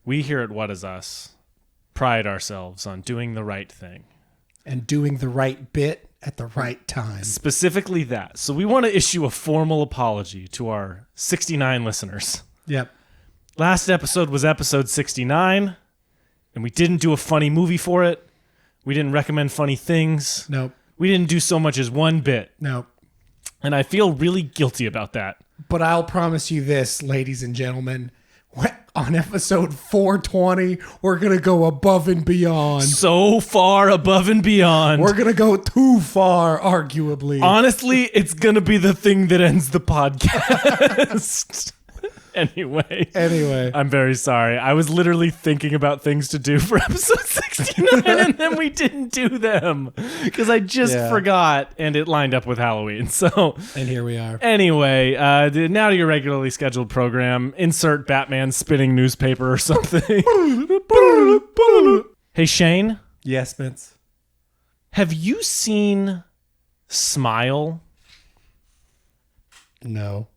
We here at What Is Us pride ourselves on doing the right thing. And doing the right bit at the right time. Specifically that. So we want to issue a formal apology to our 69 listeners. Yep. Last episode was episode 69, and we didn't do a funny movie for it. We didn't recommend funny things. Nope. We didn't do so much as one bit. Nope. And I feel really guilty about that. But I'll promise you this, ladies and gentlemen. On episode 420, we're going to go above and beyond. So far above and beyond. We're going to go too far, arguably. Honestly, it's going to be the thing that ends the podcast. Anyway. I'm very sorry. I was literally thinking about things to do for episode 69 and then we didn't do them because I just forgot and it lined up with Halloween. So, and here we are. Anyway, now to your regularly scheduled program. Insert Batman spinning newspaper or something. Hey, Shane. Yes, Vince. Have you seen Smile? No.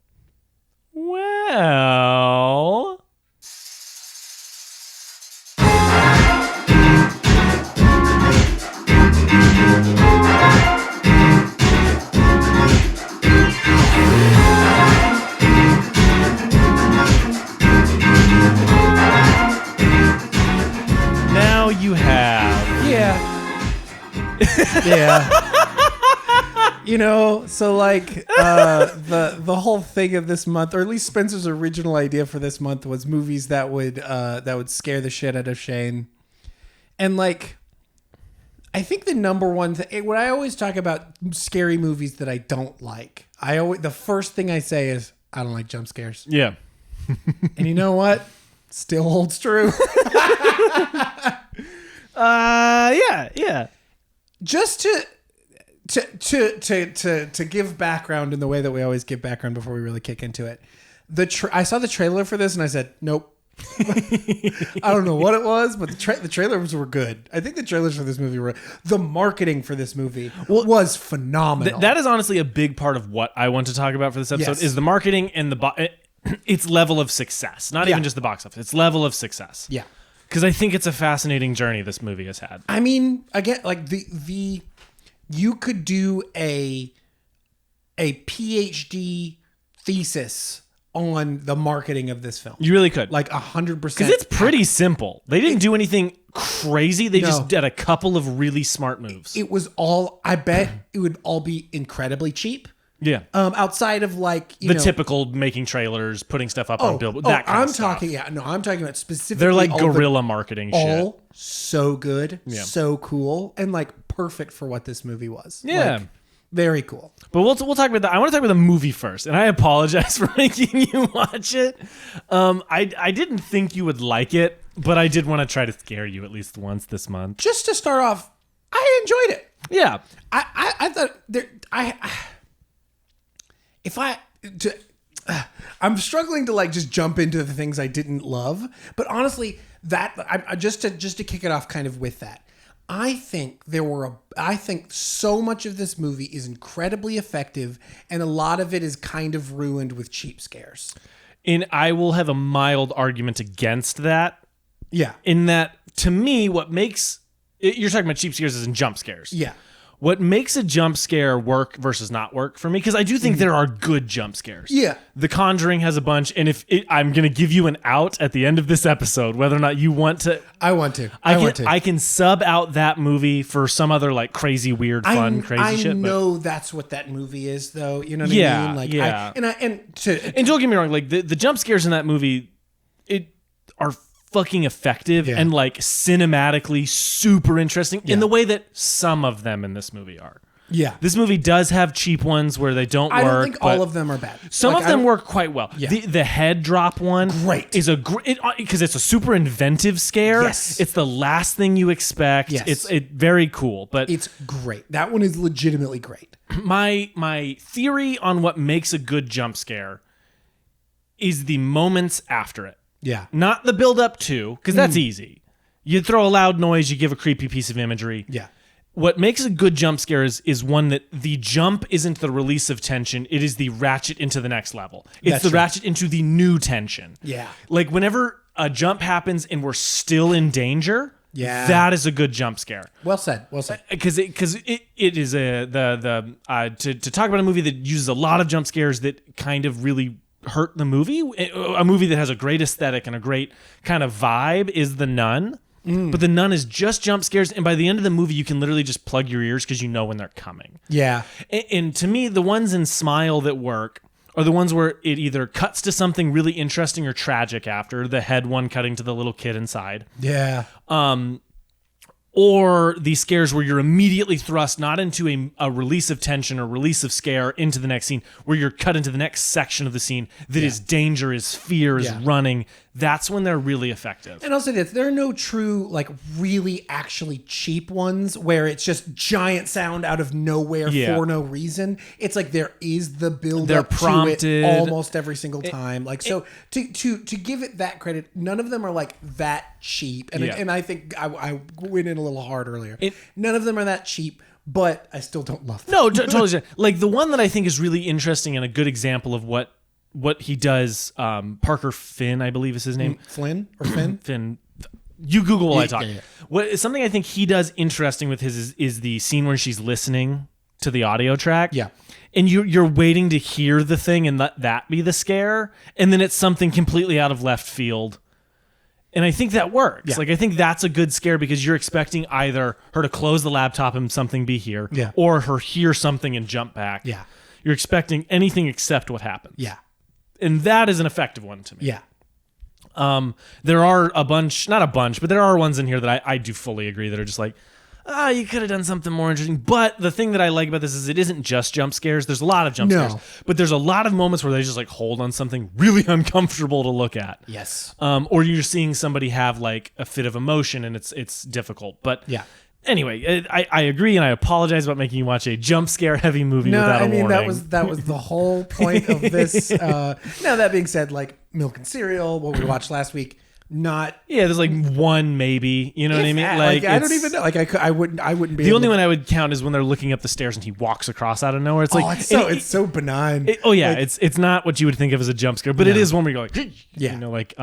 Well... Now you have. Yeah. Yeah. You know, so like the whole thing of this month, or at least Spencer's original idea for this month, was movies that would scare the shit out of Shane. And like, I think the number one thing, when I always talk about scary movies that I don't like, the first thing I say is I don't like jump scares. Yeah. And you know what? Still holds true. Yeah. Just to give background in the way that we always give background before we really kick into it. I saw the trailer for this and I said, nope. I don't know what it was, but the trailers were good. I think the trailers for this movie were... The marketing for this movie was phenomenal. That is honestly a big part of what I want to talk about for this episode, is the marketing and its level of success. Not even just the box office. Its level of success. Yeah. Because I think it's a fascinating journey this movie has had. I mean, again, like you could do a PhD thesis on the marketing of this film. You really could. Like 100%. Because it's pretty simple. They didn't do anything crazy. They just did a couple of really smart moves. It was all, I bet it would all be incredibly cheap. Yeah. Outside of like, the typical making trailers, putting stuff up on billboards, that kind of stuff. I'm talking about specifically. They're like guerrilla marketing shit. All so good, so cool, and like perfect for what this movie was. Yeah. Like, very cool. But we'll talk about that. I want to talk about the movie first, and I apologize for making you watch it. I didn't think you would like it, but I did want to try to scare you at least once this month. Just to start off, I enjoyed it. Yeah. I thought I'm struggling to like just jump into the things I didn't love, but honestly, just to kick it off kind of with that, I think so much of this movie is incredibly effective, and a lot of it is kind of ruined with cheap scares. And I will have a mild argument against that. Yeah. In that, to me, what makes... You're talking about cheap scares as in jump scares. Yeah. What makes a jump scare work versus not work for me, because I do think there are good jump scares. Yeah. The Conjuring has a bunch, and I'm going to give you an out at the end of this episode, whether or not you want to. I want to. I can sub out that movie for some other like crazy, weird, fun, crazy shit. I know that's what that movie is, though. You know what I mean? Like, yeah. And don't get me wrong. Like the jump scares in that movie, are fucking effective and like cinematically super interesting in the way that some of them in this movie are. Yeah. This movie does have cheap ones where they don't work. I don't think all of them are bad. Some of them work quite well. Yeah. The head drop one is a great, because it's a super inventive scare. Yes. It's the last thing you expect. Yes. It's very cool, but it's great. That one is legitimately great. My theory on what makes a good jump scare is the moments after it. Yeah. Not the build up to, because that's easy. You throw a loud noise, you give a creepy piece of imagery. Yeah. What makes a good jump scare is one that the jump isn't the release of tension, it is the ratchet into the next level. It's ratchet into the new tension. Yeah. Like whenever a jump happens and we're still in danger. Yeah. That is a good jump scare. Well said. Well said. Because it is to talk about a movie that uses a lot of jump scares that kind of really hurt the movie. A movie that has a great aesthetic and a great kind of vibe is The Nun. But The Nun is just jump scares, and by the end of the movie, you can literally just plug your ears because you know when they're coming. Yeah. And to me, the ones in Smile that work are the ones where it either cuts to something really interesting or tragic after, the head one cutting to the little kid inside. Yeah. Or these scares where you're immediately thrust not into a release of tension or release of scare into the next scene, where you're cut into the next section of the scene that is danger, is fear, is running. That's when they're really effective. And I'll say this, there are no true, like, really actually cheap ones where it's just giant sound out of nowhere for no reason. It's like there is the build up prompted to it almost every single time. To give it that credit, none of them are like that cheap. And I think I went in a little hard earlier. None of them are that cheap, but I still don't love them. No, totally. Like the one that I think is really interesting and a good example of what he does, Parker Finn, I believe is his name. Flynn or Finn? Finn. You Google while I talk. Yeah. Something I think he does interesting with his is the scene where she's listening to the audio track. Yeah. And you're waiting to hear the thing and let that be the scare. And then it's something completely out of left field. And I think that works. Yeah. Like, I think that's a good scare because you're expecting either her to close the laptop and something be here, or her hear something and jump back. Yeah. You're expecting anything except what happens. Yeah. And that is an effective one to me. Yeah. There are a bunch, not a bunch, but there are ones in here that I do fully agree that are just like, you could have done something more interesting. But the thing that I like about this is it isn't just jump scares. There's a lot of jump scares. But there's a lot of moments where they just like hold on something really uncomfortable to look at. Yes. Or you're seeing somebody have like a fit of emotion and it's difficult. But anyway, I agree, and I apologize about making you watch a jump scare heavy movie without a warning. that was the whole point of this. Now that being said, like Milk and Cereal, what we watched last week, not there's like one maybe, you know what I mean? Like I don't even know. Like I wouldn't be. The only one I would count is when they're looking up the stairs and he walks across out of nowhere. It's like it's so benign. It's not what you would think of as a jump scare, but it is one where you're like, you know, like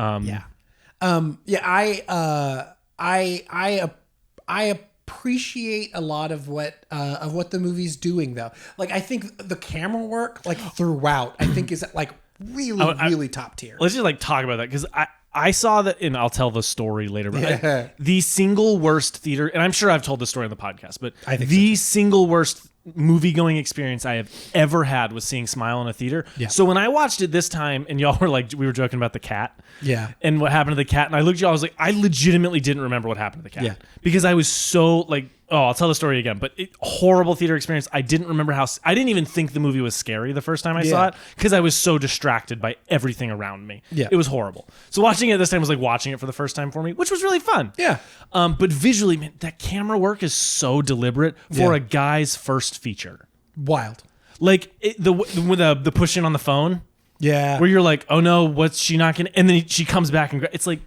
I appreciate a lot of what the movie's doing though. Like I think the camera work like throughout I think is like really top tier. Let's just like talk about that because I saw that, and I'll tell the story later. But the single worst theater, and I'm sure I've told this story on the podcast, but I think the single worst movie-going experience I have ever had was seeing Smile in a theater. Yeah. So when I watched it this time, and y'all were like, we were joking about the cat. Yeah. And what happened to the cat, and I looked at y'all, I was like, I legitimately didn't remember what happened to the cat. Yeah. Because I was so like, I'll tell the story again, but horrible theater experience. I didn't remember I didn't even think the movie was scary the first time I saw it because I was so distracted by everything around me. Yeah. It was horrible. So watching it this time was like watching it for the first time for me, which was really fun. Yeah. But visually, man, that camera work is so deliberate for a guy's first feature. Wild. Like the push in on the phone. Yeah. Where you're like, oh no, what's she not gonna? And then she comes back and it's like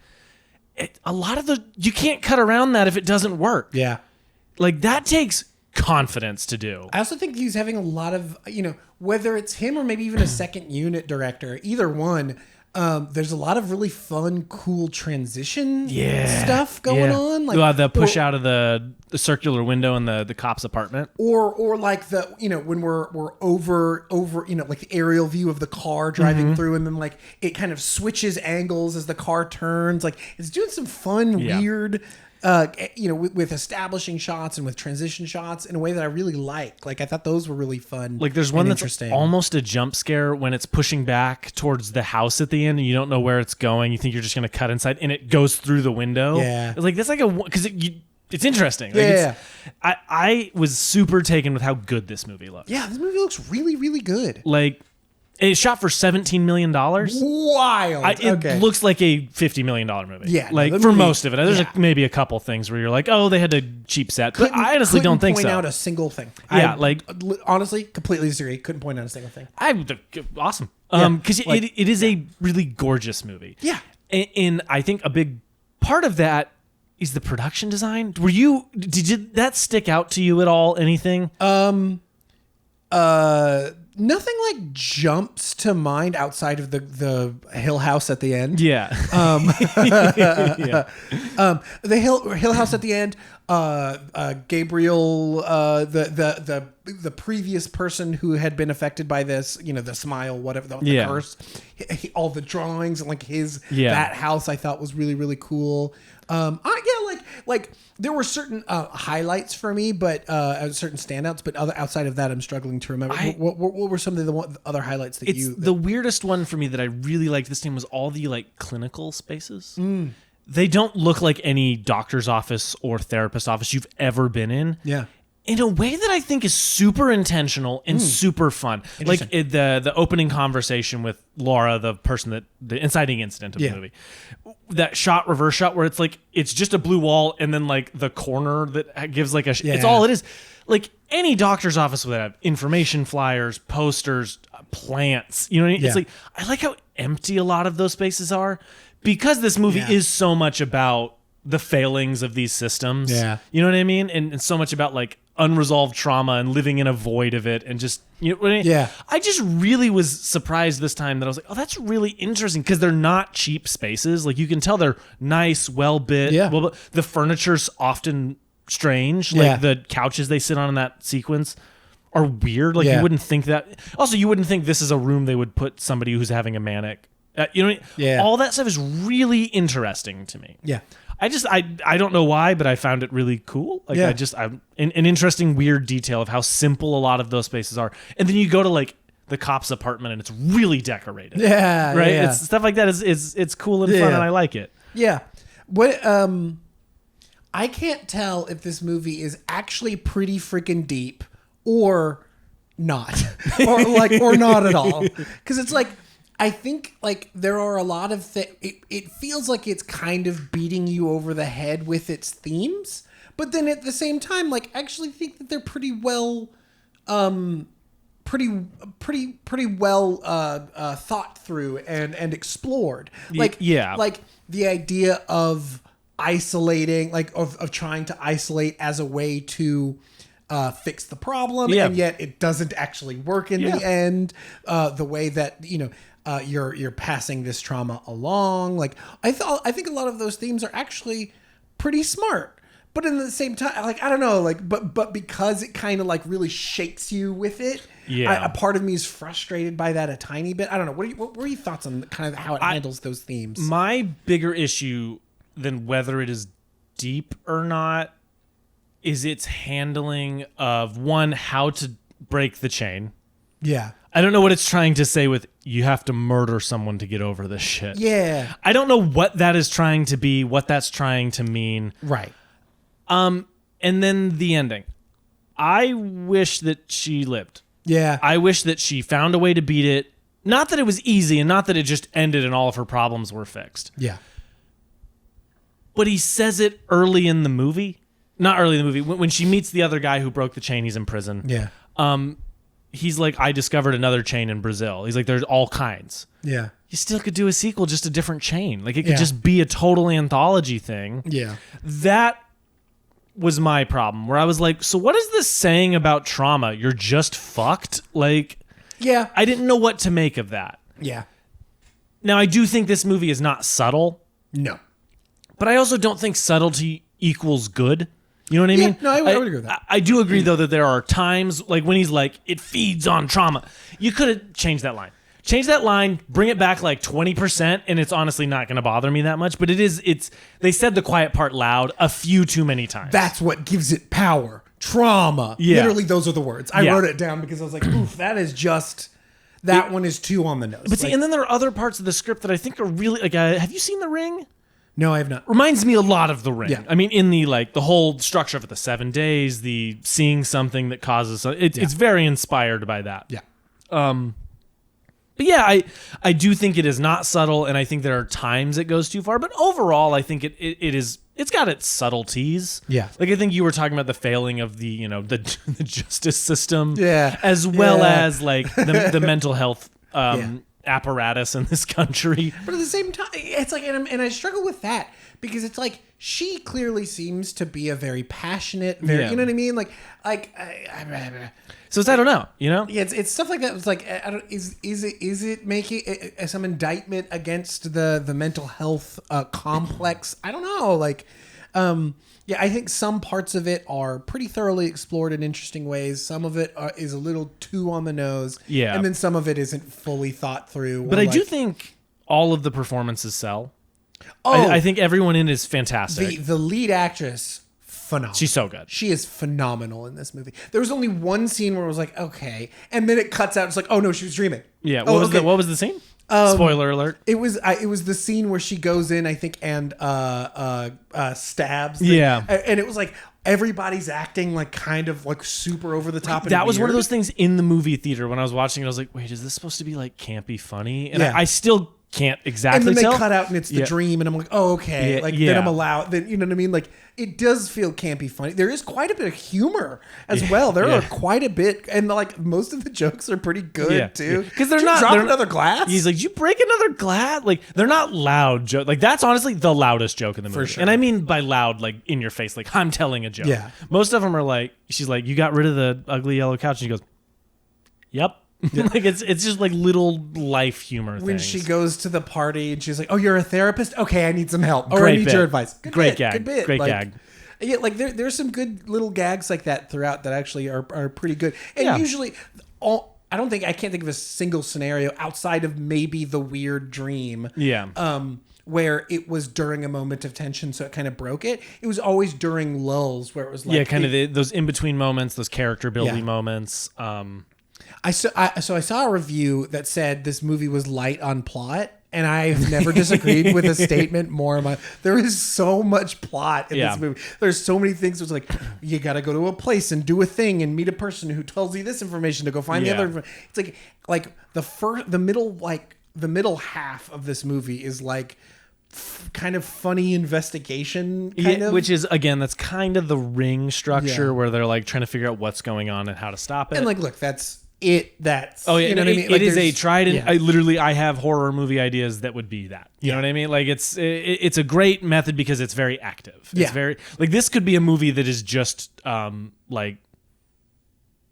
a lot of you can't cut around that if it doesn't work. Yeah. Like that takes confidence to do. I also think he's having a lot of, whether it's him or maybe even a second unit director, either one. There's a lot of really fun, cool transition stuff going on. Like the push out of the circular window in the cop's apartment. Or like when we're over, like the aerial view of the car driving through and then like it kind of switches angles as the car turns. Like it's doing some fun, weird, with establishing shots and with transition shots in a way that I really like. Like I thought those were really fun. Like there's one that's almost a jump scare when it's pushing back towards the house at the end and you don't know where it's going. You think you're just going to cut inside and it goes through the window. Yeah. Like that's like because it's interesting. Like I was super taken with how good this movie looks. Yeah, this movie looks really, really good. Like it's shot for $17 million. Wild. It looks like a $50 million movie. Yeah. Like for most of it. There's maybe a couple things where you're like, oh, they had to cheap set. But I honestly don't think so. Couldn't point out a single thing. Yeah, honestly, completely disagree. Couldn't point out a single thing. Awesome. Because it is a really gorgeous movie. Yeah. And I think a big part of that is the production design. Did that stick out to you at all? Anything? Nothing like jumps to mind outside of the Hill House at the end. Yeah. The Hill House at the end. Gabriel, the previous person who had been affected by this, the smile, whatever, the curse, all the drawings and like that house I thought was really, really cool. Like there were certain highlights for me, but certain standouts, but outside of that, I'm struggling to remember. What were some of the other highlights that the weirdest one for me that I really liked this time was all the like clinical spaces. They don't look like any doctor's office or therapist office you've ever been in. Yeah. In a way that I think is super intentional and super fun. Like the opening conversation with Laura, the person the inciting incident of the movie. That reverse shot where it's like, it's just a blue wall and then like the corner that gives like it's all it is. Like any doctor's office would have information flyers, posters, plants, you know what I mean? It's like, I like how empty a lot of those spaces are because this movie is so much about the failings of these systems. Yeah. You know what I mean? And so much about like unresolved trauma and living in a void of it and just, you know what I mean? Yeah. I just really was surprised this time that I was like, oh, that's really interesting because they're not cheap spaces. Like you can tell they're nice, well-lit. Yeah. The furniture's often strange. Like the couches they sit on in that sequence are weird. Like you wouldn't think that. Also, you wouldn't think this is a room they would put somebody who's having a manic. You know what I mean? Yeah. All that stuff is really interesting to me. Yeah. I don't know why, but I found it really cool. Like an interesting, weird detail of how simple a lot of those spaces are. And then you go to like the cop's apartment and it's really decorated. Yeah. Right. Yeah. It's stuff like that it's cool and fun and I like it. Yeah. What I can't tell if this movie is actually pretty freaking deep or not, or not at all. Because it's like, I think like there are a lot of it feels like it's kind of beating you over the head with its themes, but then at the same time, like I actually think that they're pretty well, pretty well thought through and explored. Like like the idea of isolating, like of trying to isolate as a way to fix the problem, and yet it doesn't actually work in the end. The way that you're passing this trauma along. Like I think a lot of those themes are actually pretty smart, but in the same time, like I don't know, like but because it kind of like really shakes you with it. A part of me is frustrated by that a tiny bit. I don't know. What were your thoughts on kind of how it handles those themes? My bigger issue than whether it is deep or not is its handling of how to break the chain. Yeah. I don't know what it's trying to say with you have to murder someone to get over this shit. Yeah. I don't know what that is trying to be, what that's trying to mean. Right. And then the ending. I wish that she lived. Yeah. I wish that she found a way to beat it. Not that it was easy and not that it just ended and all of her problems were fixed. Yeah. But he says it early in the movie. Not early in the movie. When she meets the other guy who broke the chain, he's in prison. Yeah. He's like, I discovered another chain in Brazil. He's like, there's all kinds. Yeah. You still could do a sequel, just a different chain. Like it could just be a total anthology thing. Yeah. That was my problem, where I was like, so what is this saying about trauma? You're just fucked? Like, yeah. I didn't know what to make of that. Yeah. Now, I do think this movie is not subtle. No. But I also don't think subtlety equals good. You know what I mean? No, I would agree with that. I do agree, though, that there are times, like when he's like, it feeds on trauma. You could have changed that line. Change that line, bring it back like 20%, and it's honestly not going to bother me that much. But they said the quiet part loud a few too many times. That's what gives it power. Trauma. Yeah. Literally, those are the words. I wrote it down because I was like, oof, that is just, that one is too on the nose. But see, and then there are other parts of the script that I think are really, like, have you seen The Ring? No, I have not. Reminds me a lot of The Ring. Yeah. I mean, in the whole structure of it, the 7 days, the seeing something that causes it's very inspired by that. Yeah. But yeah, I do think it is not subtle, and I think there are times it goes too far. But overall, I think it's got its subtleties. Yeah. Like I think you were talking about the failing of the the justice system. Yeah. As well as like the mental health apparatus in this country. But at the same time, it's like, and I struggle with that because it's like she clearly seems to be a very passionate, very, you know what I mean? So it's, I don't know, you know? Yeah, it's stuff like that. It's like, I don't, is it making some indictment against the mental health complex? I don't know. Like, yeah, I think some parts of it are pretty thoroughly explored in interesting ways. Some of it is a little too on the nose. Yeah. And then some of it isn't fully thought through. But I do think all of the performances sell. Oh, I think everyone in it is fantastic. the lead actress, phenomenal. She's so good. She is phenomenal in this movie. There was only one scene where it was like, okay. And then it cuts out. It's like, oh, no, she was dreaming. Yeah. Oh, What was the scene? Spoiler alert. It was the scene where she goes in, I think, and stabs. Yeah. And it was like everybody's acting like kind of like super over the top. That was one of those things in the movie theater when I was watching it. I was like, wait, is this supposed to be like campy funny? And Yeah. I still can't exactly And then they tell. cut out and it's the dream, and I'm like, oh, okay. Then I'm allowed. Then you know what I mean? Like it does feel campy funny. There is quite a bit of humor as well. There are quite a bit, and like most of the jokes are pretty good too. Because Did you drop another glass. He's like, did you break another glass? Like they're not loud joke. Like that's honestly the loudest joke in the movie. sure. And I mean by loud, like in your face, like I'm telling a joke. Yeah. Most of them are like, she's like, you got rid of the ugly yellow couch, and she goes, yep. Like it's just like little life humor when things. she goes to the party and she's like, "Oh, you're a therapist? Okay, I need some help. Or I Great need bit. your advice." Great gag. Good bit. Great Like, gag. Yeah, like there's some good little gags like that throughout that actually are pretty good. And Yeah. usually, I can't think of a single scenario outside of maybe the weird dream. Yeah. Where it was during a moment of tension, so it kind of broke it. It was always during lulls where it was like, Yeah, kind of those in between moments, those character building Yeah. moments. I saw a review that said this movie was light on plot, and I've never disagreed with a statement more. There is so much plot in this movie. There's so many things. It's like you got to go to a place and do a thing and meet a person who tells you this information to go find the other. It's like the middle half of this movie is like kind of funny investigation kind of, which is again that's kind of the Ring structure where they're like trying to figure out what's going on and how to stop it. and like look, that's it. That's oh yeah, you know what I mean. It is a tried and yeah. I have horror movie ideas that would be that. You know what I mean? Like it's a great method because it's very active. It's very like this could be a movie that is just like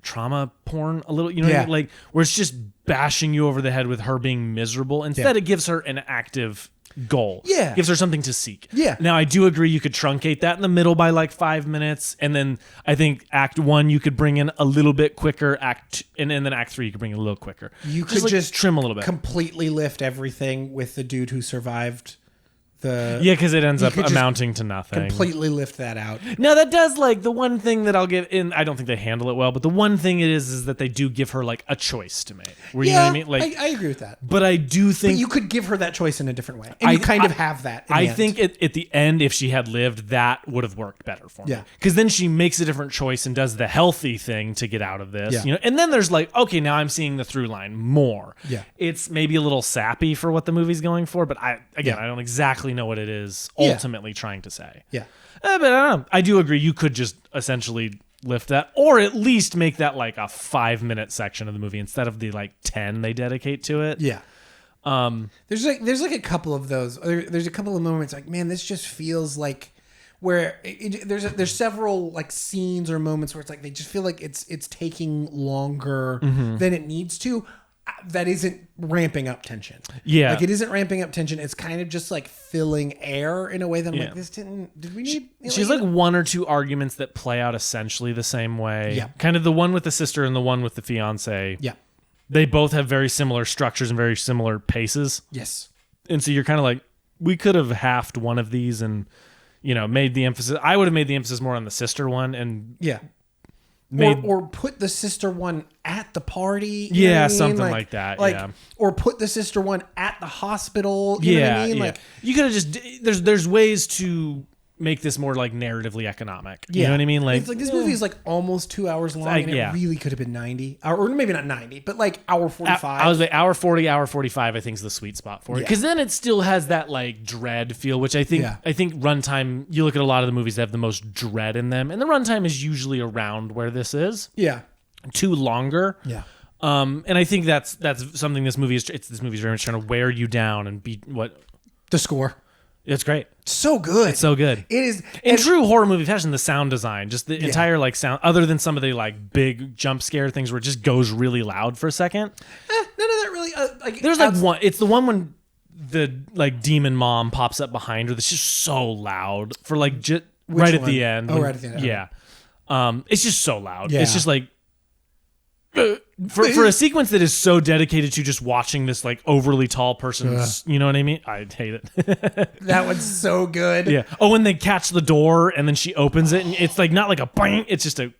trauma porn a little, you know what I mean? Like where it's just bashing you over the head with her being miserable. Instead it gives her an active goal. Yeah. Gives her something to seek. Yeah. Now I do agree you could truncate that in the middle by like 5 minutes. And then I think act 1 you could bring in a little bit quicker. And then act 3 you could bring it a little quicker. You could like, just trim a little bit. completely lift everything with the dude who survived the Because it ends up could just amounting to nothing. completely lift that out. Now that does like the one thing that I'll give in. I don't think they handle it well, but the one thing it is that they do give her like a choice to make. Where, you know what I mean? Like I agree with that. but I do think But you could give her that choice in a different way, and you kind of have that. In I the end. think at the end, if she had lived, that would have worked better for me. Yeah. Because then she makes a different choice and does the healthy thing to get out of this. Yeah. You know, and then there's like, okay, now I'm seeing the through line more. Yeah. It's maybe a little sappy for what the movie's going for, but I don't exactly know what it is ultimately trying to say. Yeah. But I don't know. I do agree. You could just essentially lift that, or at least make that like a 5-minute section of the movie instead of the like 10 they dedicate to it. Yeah. There's like a couple of those. There's a couple of moments like, man, this just feels like where there's several like scenes or moments where it's like they just feel like it's taking longer than it needs to. That isn't ramping up tension. Yeah. Like it isn't ramping up tension. It's kind of just like filling air in a way that I'm like, did we need? She's like one or two arguments that play out essentially the same way. Yeah. Kind of the one with the sister and the one with the fiance. Yeah. They both have very similar structures and very similar paces. Yes. And so you're kind of like, we could have halved one of these and, you know, made the emphasis. I would have made the emphasis more on the sister one and or put the sister one at the party. You know what I mean? Something like that. Or put the sister one at the hospital. You know what I mean? Like you could have just there's ways to make this more like narratively economic. You know what I mean? Like it's like this movie is like almost 2 hours long, and it really could have been 90, or maybe not 90, but like hour 45. I was like hour 40, hour 45. I think is the sweet spot for it because then it still has that like dread feel, which I think runtime. You look at a lot of the movies that have the most dread in them, and the runtime is usually around where this is. Yeah. Too longer. Yeah. And I think that's something this movie is. This movie is very much trying to wear you down and be what The score. it's great. So good. It's so good. It is In true horror movie fashion, the sound design, just the entire like sound, other than some of the like big jump scare things where it just goes really loud for a second. none of that really. There's like one. It's the one when the like demon mom pops up behind her. That's just so loud for like just right at the end. Oh, right at the end. Yeah. It's just so loud. Yeah. It's just like for a sequence that is so dedicated to just watching this like overly tall person's, you know what I mean? I hate it. That one's so good. Yeah. Oh, when they catch the door and then she opens it and it's like not like a bang, it's just a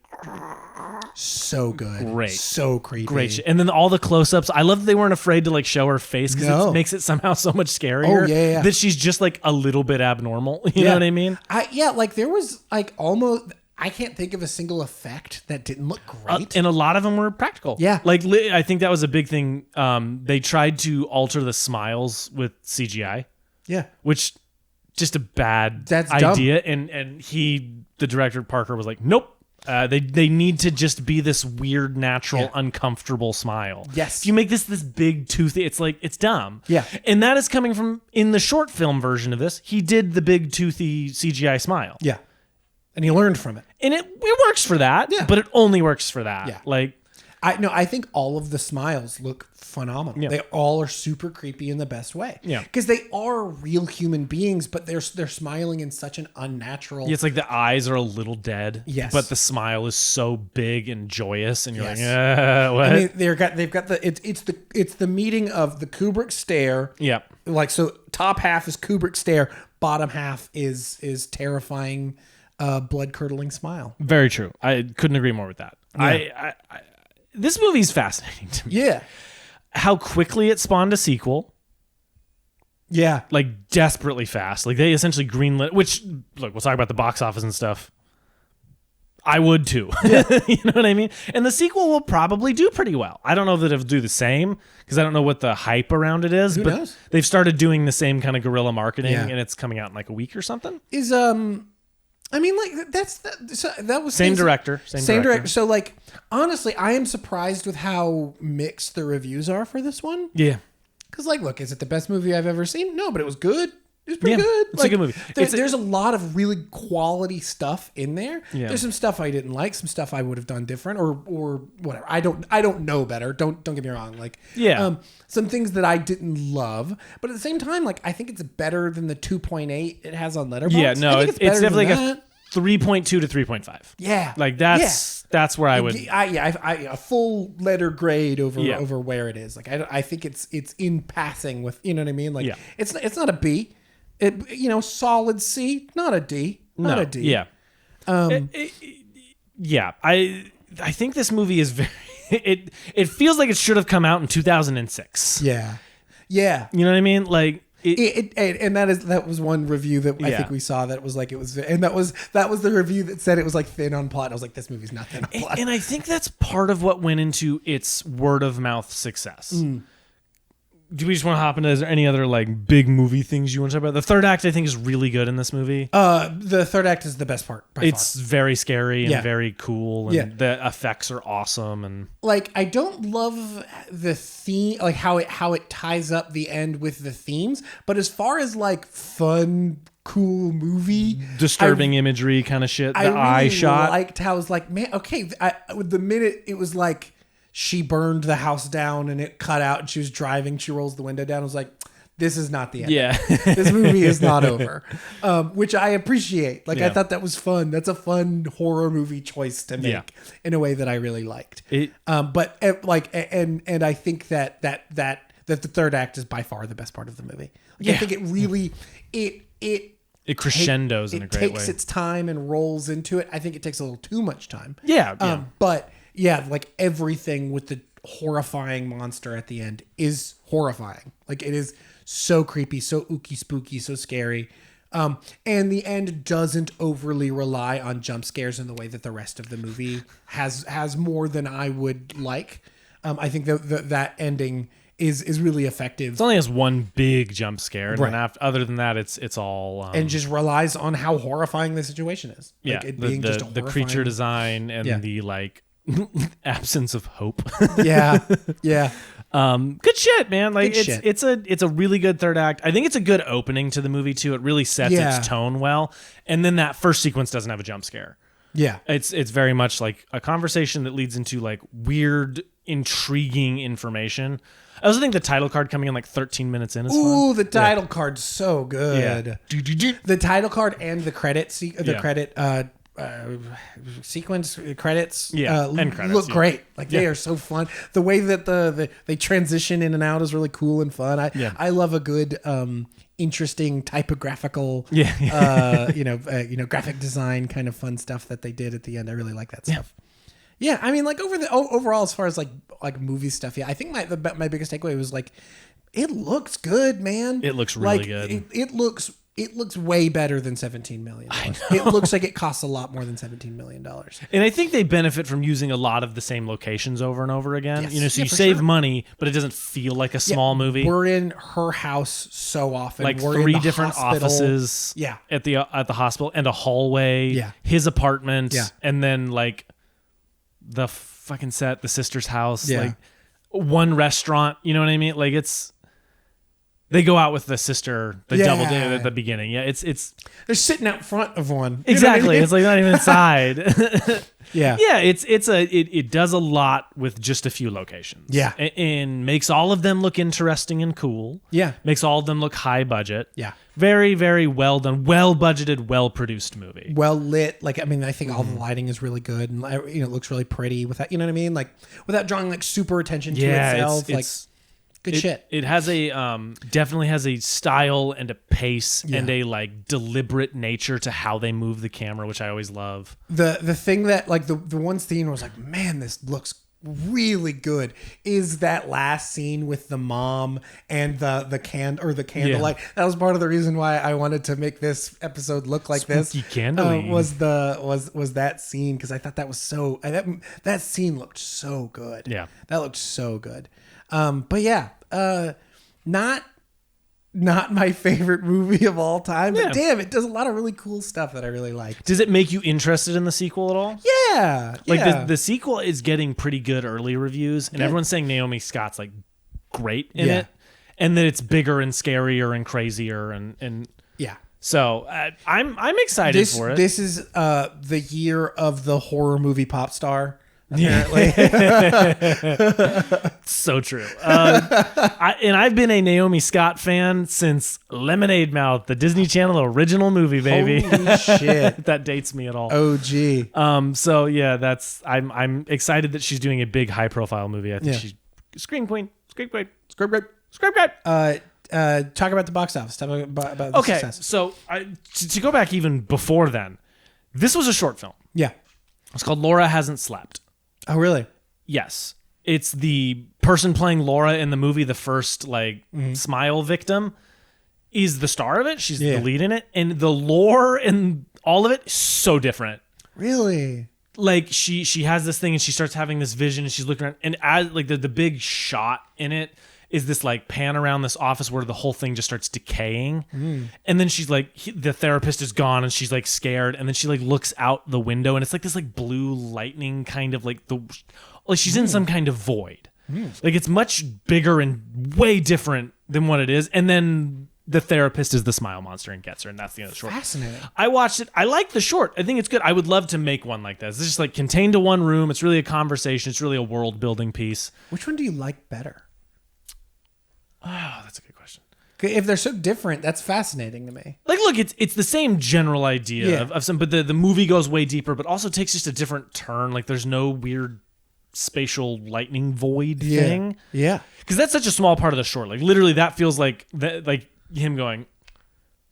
So good. Great. So creepy. great shit. And then all the close-ups. I love that they weren't afraid to like show her face because No. it makes it somehow so much scarier. Oh, yeah. That she's just like a little bit abnormal. You know what I mean? Like there was like almost. I can't think of a single effect that didn't look great. And a lot of them were practical. Yeah. Like I think that was a big thing. They tried to alter the smiles with CGI, yeah. which just a bad That's idea. And the director Parker was like, nope. They need to just be this weird, natural, uncomfortable smile. Yes. If you make this big toothy, it's like, it's dumb. Yeah. And that is coming from, in the short film version of this, he did the big toothy CGI smile. Yeah. And he learned from it. And it works for that, Yeah. but it only works for that. Yeah. Like, I think all of the smiles look phenomenal. Yeah. They all are super creepy in the best way. Yeah. Because they are real human beings, but they're smiling in such an unnatural. it's like the eyes are a little dead. Yes. But the smile is so big and joyous, and you're Yes. like, what? I mean, they've got the it's the meeting of the Kubrick stare. Yeah. Like, so top half is Kubrick stare, bottom half is terrifying, blood curdling smile. Very true. I couldn't agree more with that. Yeah. This movie's fascinating to me. Yeah. How quickly it spawned a sequel. Yeah. Like desperately fast. Like they essentially greenlit, which look, we'll talk about the box office and stuff. I would too. You know what I mean? And the sequel will probably do pretty well. I don't know that it'll do the same because I don't know what the hype around it is, Who but knows? they've started doing the same kind of guerrilla marketing Yeah. and it's coming out in like a week or something. Is I mean, like that was Same director. Same director. So, like, honestly, I am surprised with how mixed the reviews are for this one. Yeah. Because, like, look, is it the best movie I've ever seen? No, but it was good. It was pretty Yeah, good. it's a good movie. There's a lot of really quality stuff in there. Yeah. There's some stuff I didn't like, some stuff I would have done different, or whatever. I don't know better. Don't get me wrong. Like, Yeah. some things that I didn't love, but at the same time, like, I think it's better than the 2.8 it has on Letterboxd. Yeah, no, I think it's better than definitely like that. a 3.2 to 3.5. Yeah. Like that's where I would. A full letter grade over Yeah. over where it is. Like I think it's in passing with, you know what I mean. Like Yeah. it's not a B, solid C, not a D, not a D. Yeah. Yeah. I think this movie is very. It feels like it should have come out in 2006. yeah, yeah. You know what I mean? Like. And that was one review that I Yeah. think we saw that was like it was, and that was the review that said it was like thin on plot. I was like, this movie's not thin on plot. And I think that's part of what went into its word of mouth success. Do we just want to hop into? Is there any other like big movie things you want to talk about? The third act I think is really good in this movie. The third act is the best part. By It's very scary and Yeah. very cool, and Yeah. the effects are awesome. And like, I don't love the theme, like how it ties up the end with the themes, but as far as like fun, cool movie, disturbing imagery kind of shit. The I really eye shot. liked how I was like, man, okay. The minute it was like she burned the house down and it cut out and she was driving, she rolls the window down. I was like, this is not the end. Yeah. This movie is not over, which I appreciate. Like, I Yeah. thought that was fun. That's a fun horror movie choice to make Yeah. in a way that I really liked. It- But like, and I think that the third act is by far the best part of the movie. Like, I Yeah. think it really it It crescendos in a it great takes way. its time and rolls into it. I think it takes a little too much time. Yeah, yeah. But yeah, like everything with the horrifying monster at the end is horrifying. Like, it is so creepy, so ooky spooky, so scary. And the end doesn't overly rely on jump scares in the way that the rest of the movie has more than I would like. I think that ending is really effective. It only has one big jump scare, and Right. then other than that, it's all and just relies on how horrifying the situation is. yeah, Like, it the being just a creature horrifying- design and Yeah. the like absence of hope. Yeah. Good shit, man. Like Good shit. it's a really good third act. I think it's a good opening to the movie too. It really sets its tone well. And then that first sequence doesn't have a jump scare. Yeah. It's very much like a conversation that leads into like weird, intriguing information. I also think the title card coming in like 13 minutes in is fun. Ooh, the title card's so good. Yeah. The title card and the credit sequence credits and credits, look great. Like they are so fun. The way that they transition in and out is really cool and fun. I love a good interesting typographical graphic design kind of fun stuff that they did at the end. I really like that stuff. Yeah, I mean, like overall, as far as like movie stuff, I think my biggest takeaway was like, it looks good, man. It looks really good. It looks way better than $17 million. It looks like it costs a lot more than $17 million. And I think they benefit from using a lot of the same locations over and over again. Yes. So you save money, but it doesn't feel like a small movie. We're in her house so often. Like we're 3 in the different hospital. offices at the hospital and a hallway. Yeah. His apartment. Yeah. And then like the fucking set, the sister's house. Yeah. Like one restaurant. You know what I mean? Like they go out with the sister, double date at the beginning. Yeah, it's they're sitting out front of one. Exactly. It's like not even inside. Yeah. Yeah, it does a lot with just a few locations. Yeah. And makes all of them look interesting and cool. Yeah. Makes all of them look high budget. Yeah. Very, very well done, well budgeted, well produced movie. Well lit. Like, I mean, I think all the lighting is really good and it looks really pretty without, you know what I mean? Like without drawing like super attention to itself. It's good shit. It has a definitely has a style and a pace and a like deliberate nature to how they move the camera, which I always love. The thing that like the one scene was like, man, this looks really good is that last scene with the mom and the candlelight. That was part of the reason why I wanted to make this episode look like Spooky candlelight. was that scene, because I thought that was so that scene looked so good. Yeah, that looked so good. But yeah, not my favorite movie of all time, but damn, it does a lot of really cool stuff that I really liked. Does it make you interested in the sequel at all? Yeah. Like the sequel is getting pretty good early reviews, and everyone's saying Naomi Scott's like great in it, and that it's bigger and scarier and crazier and yeah. So I'm excited for it. This is the year of the horror movie pop star. Apparently. So true. I've been a Naomi Scott fan since Lemonade Mouth, the Disney Channel original movie, baby. Holy shit. That dates me at all. OG. So yeah, I'm excited that she's doing a big high profile movie. I think she's Scream Queen. Script great. Talk about the box office. Talk about the success. So to go back even before then, this was a short film. Yeah. It's called Laura Hasn't Slept. Oh, really? Yes. It's the person playing Laura in the movie, the first smile victim, is the star of it. She's the lead in it. And the lore and all of it is so different. Really? Like she has this thing and she starts having this vision and she's looking around, and as like the big shot in it is this like pan around this office where the whole thing just starts decaying. And then she's like, the therapist is gone and she's like scared. And then she like looks out the window and it's like this like blue lightning kind of like she's in some kind of void. Like it's much bigger and way different than what it is. And then the therapist is the smile monster and gets her. And that's the end of the short. Fascinating. I watched it. I like the short. I think it's good. I would love to make one like this. It's just like contained to one room. It's really a conversation. It's really a world building piece. Which one do you like better? Oh, that's a good question. If they're so different, that's fascinating to me. Like, look, it's the same general idea of some, but the movie goes way deeper, but also takes just a different turn. Like, there's no weird spatial lightning void thing. Yeah. Because that's such a small part of the short. Like, literally, that feels like him going,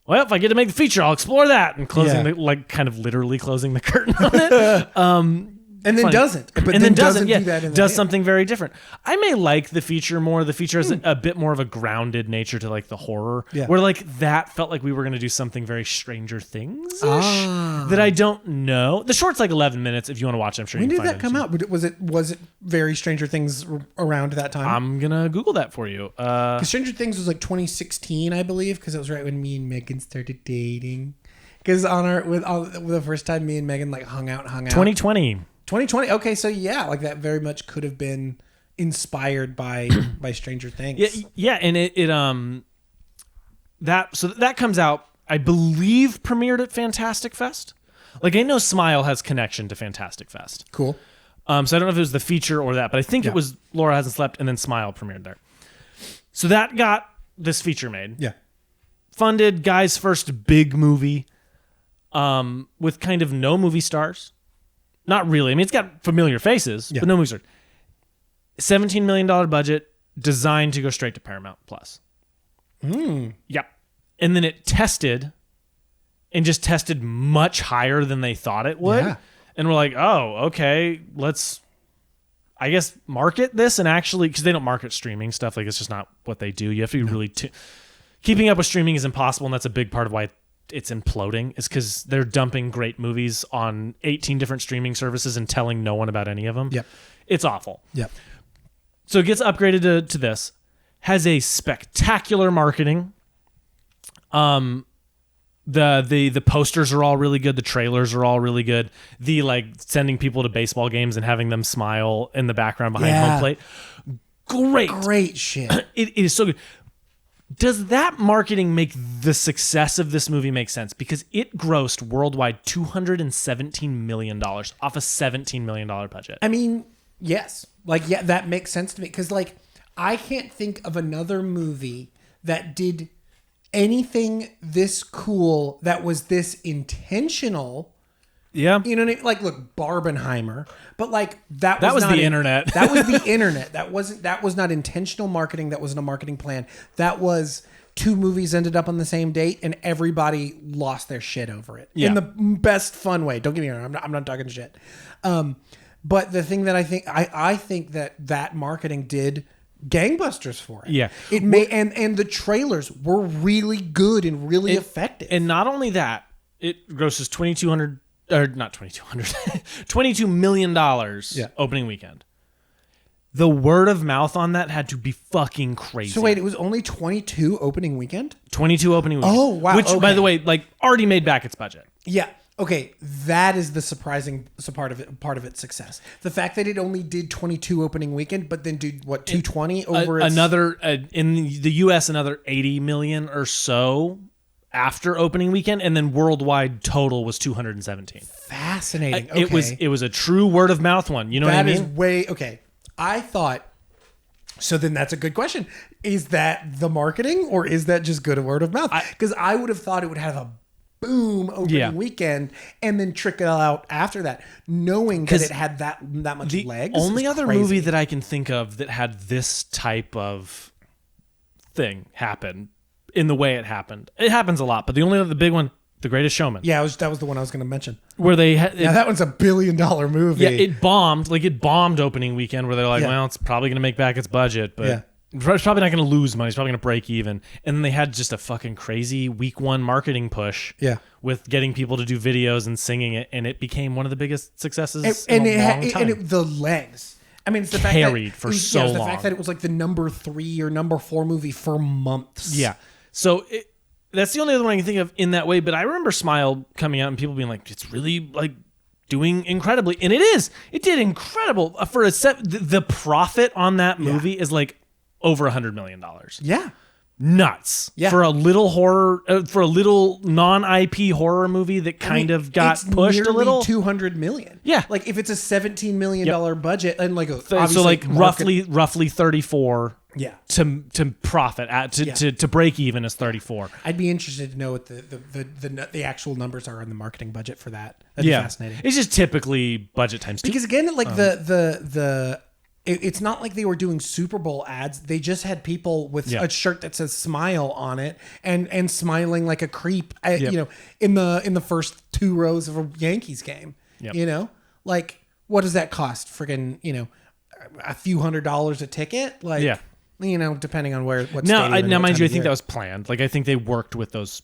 well, if I get to make the feature, I'll explore that, and closing kind of literally closing the curtain on it. And then doesn't. But then doesn't do that in the does something very different. I may like the feature more. The feature has a bit more of a grounded nature to like the horror. Yeah. Where like that felt like we were going to do something very Stranger Things-ish that I don't know. The short's like 11 minutes if you want to watch it. I'm sure you can find it. When did that come out? Was it very Stranger Things around that time? I'm going to Google that for you. Because Stranger Things was like 2016, I believe, because it was right when me and Megan started dating. Because with the first time me and Megan like hung out. 2020. 2020. Okay, so yeah, like that very much could have been inspired by Stranger Things. Yeah, and that comes out, I believe, premiered at Fantastic Fest. Like, I know Smile has connection to Fantastic Fest. Cool. So I don't know if it was the feature or that, but I think it was Laura Hasn't Slept and then Smile premiered there. So that got this feature made. Yeah. Funded, guy's first big movie, with kind of no movie stars. Not really. I mean, it's got familiar faces, but no movie stars. $17 million budget, designed to go straight to Paramount Plus. Yep. And then it tested much higher than they thought it would. Yeah. And we're like, oh, okay, let's, I guess, market this and actually, because they don't market streaming stuff. Like, it's just not what they do. You have to be really, keeping up with streaming is impossible. And that's a big part of why it's imploding, is because they're dumping great movies on 18 different streaming services and telling no one about any of them. Yep. It's awful. Yep. So it gets upgraded to this. Has a spectacular marketing. The posters are all really good. The trailers are all really good. The like sending people to baseball games and having them smile in the background behind home plate. Great shit. It is so good. Does that marketing make the success of this movie make sense? Because it grossed worldwide $217 million off a $17 million budget. I mean, yes. Like, yeah, that makes sense to me. Because, like, I can't think of another movie that did anything this cool that was this intentional. Yeah. You know what I mean? Like, look, Barbenheimer. But, like, that was not the internet. That was the internet. That was not intentional marketing. That wasn't a marketing plan. That was two movies ended up on the same date and everybody lost their shit over it. Yeah. In the best fun way. Don't get me wrong. I'm not talking shit. But the thing that I think that marketing did gangbusters for it. Yeah. It may and the trailers were really good and really effective. And not only that, it grosses $22 million opening weekend. The word of mouth on that had to be fucking crazy. So wait, it was only 22 opening weekend? 22 opening weekend. Oh, wow. Which, by the way, like already made back its budget. Yeah. Okay, that is the surprising part of its success. The fact that it only did 22 opening weekend, but then did what 220 over another in the U.S. another 80 million or so after opening weekend, and then worldwide total was 217. Fascinating. Okay. It was a true word of mouth one. You know what I mean? That is way okay. I thought. So then that's a good question. Is that the marketing or is that just good word of mouth? Because I would have thought it would have a boom opening weekend and then trickle out after that, knowing that it had that much legs. Only other movie that I can think of that had this type of thing happen in the way it happened. It happens a lot, but the only other big one, The Greatest Showman. Yeah, that was the one I was going to mention. Where they that one's $1 billion movie. Yeah, it bombed. Like it bombed opening weekend where they're like, well, it's probably going to make back its budget, but it's probably not going to lose money. It's probably going to break even. And then they had just a fucking crazy week one marketing push. Yeah. With getting people to do videos and singing it, and it became one of the biggest successes in a long time. And the legs. I mean, it's the carried fact that for so long. The fact that it was like the number 3 or number 4 movie for months. Yeah. So that's the only other one I can think of in that way. But I remember Smile coming out and people being like, "It's really like doing incredibly," and it is. It did incredible for a set. The profit on that movie is like over $100 million. Yeah. Nuts. Yeah. For a little horror, for a little non-IP horror movie that kind of got pushed a little. $200 million. Yeah. Like if it's a $17 million budget and like so like roughly 34. Yeah. To profit to break even is 34. I'd be interested to know what the actual numbers are on the marketing budget for that. That'd be fascinating. It's just typically budget times 2. Because again, like it's not like they were doing Super Bowl ads. They just had people with a shirt that says "Smile" on it and smiling like a creep. You know, in the first 2 rows of a Yankees game. Yep. You know, like what does that cost? Friggin', you know, a few $100s a ticket. Like, you know, depending on what. Now, mind you, I think that was planned. Like, I think they worked with those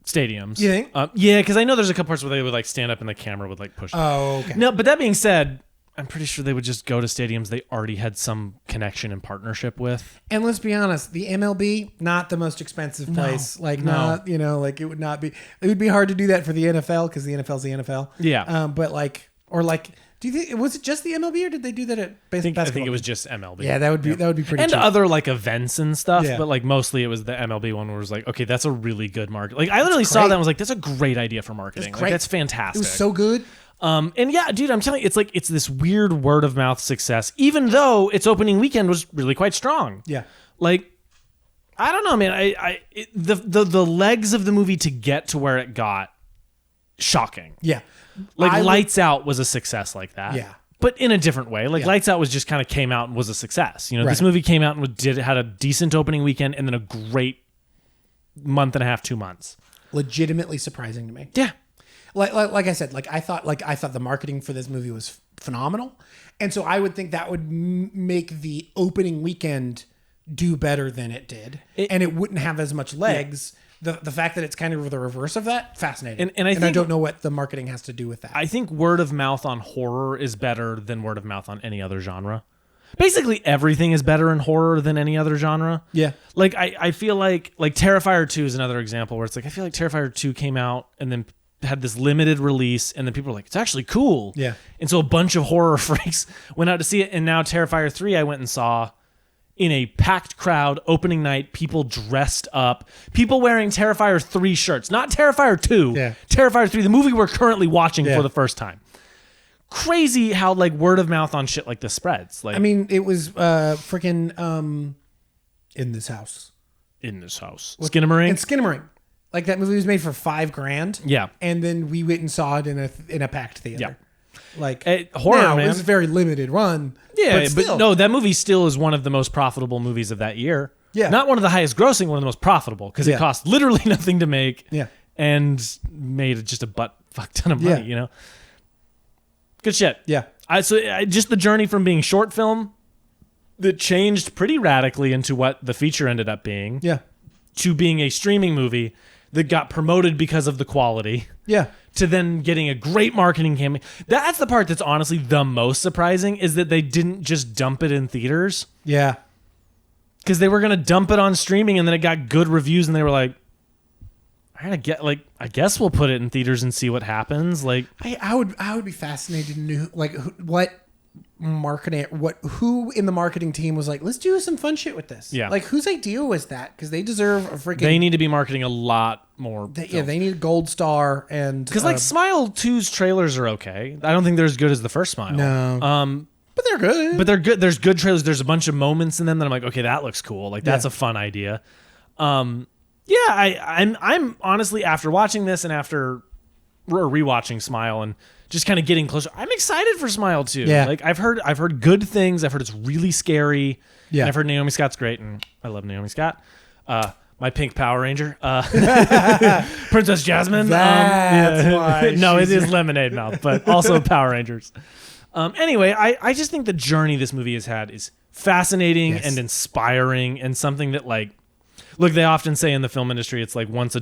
stadiums. You think? Yeah, because I know there's a couple parts where they would like stand up and the camera would like push. Oh, okay. No, but that being said, I'm pretty sure they would just go to stadiums they already had some connection and partnership with. And let's be honest, the MLB, not the most expensive place. Not, you know, like it would be hard to do that for the NFL because the NFL's the NFL. Yeah. But like, or like Do you think was it just the MLB or did they do that at basketball? I think it was just MLB. Yeah, that would be pretty. And cheap. other like events and stuff, Yeah. but like mostly it was the MLB one where it was like, okay, that's a really good market. Like I literally saw that and was like, that's a great idea for marketing. Great. Like that's fantastic. It was so good. And yeah, dude, I'm telling you, it's this weird word of mouth success, even though its opening weekend was really quite strong. Yeah. Like, I don't know, man. The legs of the movie to get to where it got, shocking. Yeah. Like Lights Out was a success like that. Yeah. But in a different way. Like Yeah. Lights Out was just kind of came out and was a success. You know, this Right. movie came out and had a decent opening weekend and then a great month and a half, 2 months. Legitimately surprising to me. Yeah. Like I said, I thought the marketing for this movie was phenomenal, and so I would think that would make the opening weekend do better than it did, and it wouldn't have as much legs. The fact that it's kind of the reverse of that, fascinating. And I think, I don't know what the marketing has to do with that. I think word of mouth on horror is better than word of mouth on any other genre. Basically, everything is better in horror than any other genre. Yeah. Like, I feel like Terrifier 2 is another example where it's like, I feel like Terrifier 2 came out and then had this limited release and then people were like, it's actually cool. Yeah. And so a bunch of horror freaks went out to see it. And now Terrifier 3 I went and saw in a packed crowd, opening night, people dressed up, people wearing Terrifier 3 shirts, not Terrifier 2, Yeah. Terrifier 3, the movie we're currently watching Yeah. for the first time. Crazy how like word of mouth on shit like this spreads. Like, I mean, it was freaking In This House. in this house, Skinamarink. And Skinamarink. Like that movie was made for $5,000. Yeah. And then we went and saw it in a packed theater. Yeah. Like horror, now, man. It was a very limited run. Yeah, but, still. no, that movie still is one of the most profitable movies of that year. Yeah. Not one of the highest grossing, one of the most profitable because Yeah. it cost literally nothing to make. Yeah. And made just a fuck ton of money, Yeah. you know? Good shit. Yeah. Just the journey from being short film that changed pretty radically into what the feature ended up being Yeah. to being a streaming movie that got promoted because of the quality. Yeah. To then getting a great marketing campaign. That's the part that's honestly the most surprising is that they didn't just dump it in theaters Yeah. because they were going to dump it on streaming and then it got good reviews and they were like, I guess we'll put it in theaters and see what happens. Like, I would be fascinated to know what who in the marketing team was like, let's do some fun shit with this. Yeah. Like whose idea was that? Because they deserve a freaking. they need to be marketing a lot more. They need a gold star and Because like Smile 2's trailers are okay. I don't think they're as good as the first Smile. No. But they're good. But they're good. There's good trailers. There's a bunch of moments in them that I'm like, okay, that looks cool. Like that's a fun idea. I'm honestly after watching this and after rewatching Smile and just kind of getting closer, I'm excited for Smile 2. Yeah. Like I've heard good things. I've heard it's really scary. Yeah. And I've heard Naomi Scott's great, and I love Naomi Scott. My pink Power Ranger, Princess Jasmine. That's why No, it she's- is Lemonade Mouth, but also Power Rangers. Anyway, I just think the journey this movie has had is fascinating Yes. and inspiring, and something that like, look, they often say in the film industry, it's like once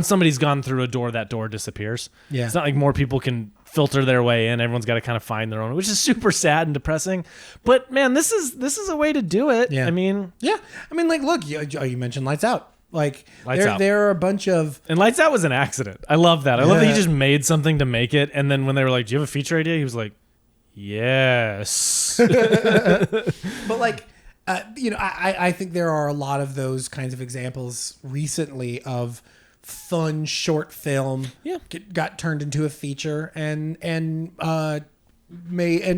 somebody's gone through a door, that door disappears. Yeah. It's not like more people can filter their way in. Everyone's got to kind of find their own, which is super sad and depressing. But man, this is a way to do it. Yeah. I mean, like, look, you mentioned Lights Out. Like, Lights Out. there are a bunch of. and Lights Out was an accident. I love that. I love that he Yeah. just made something to make it. And then when they were like, do you have a feature idea? He was like, yes. But like, I think there are a lot of those kinds of examples recently of fun short film got turned into a feature and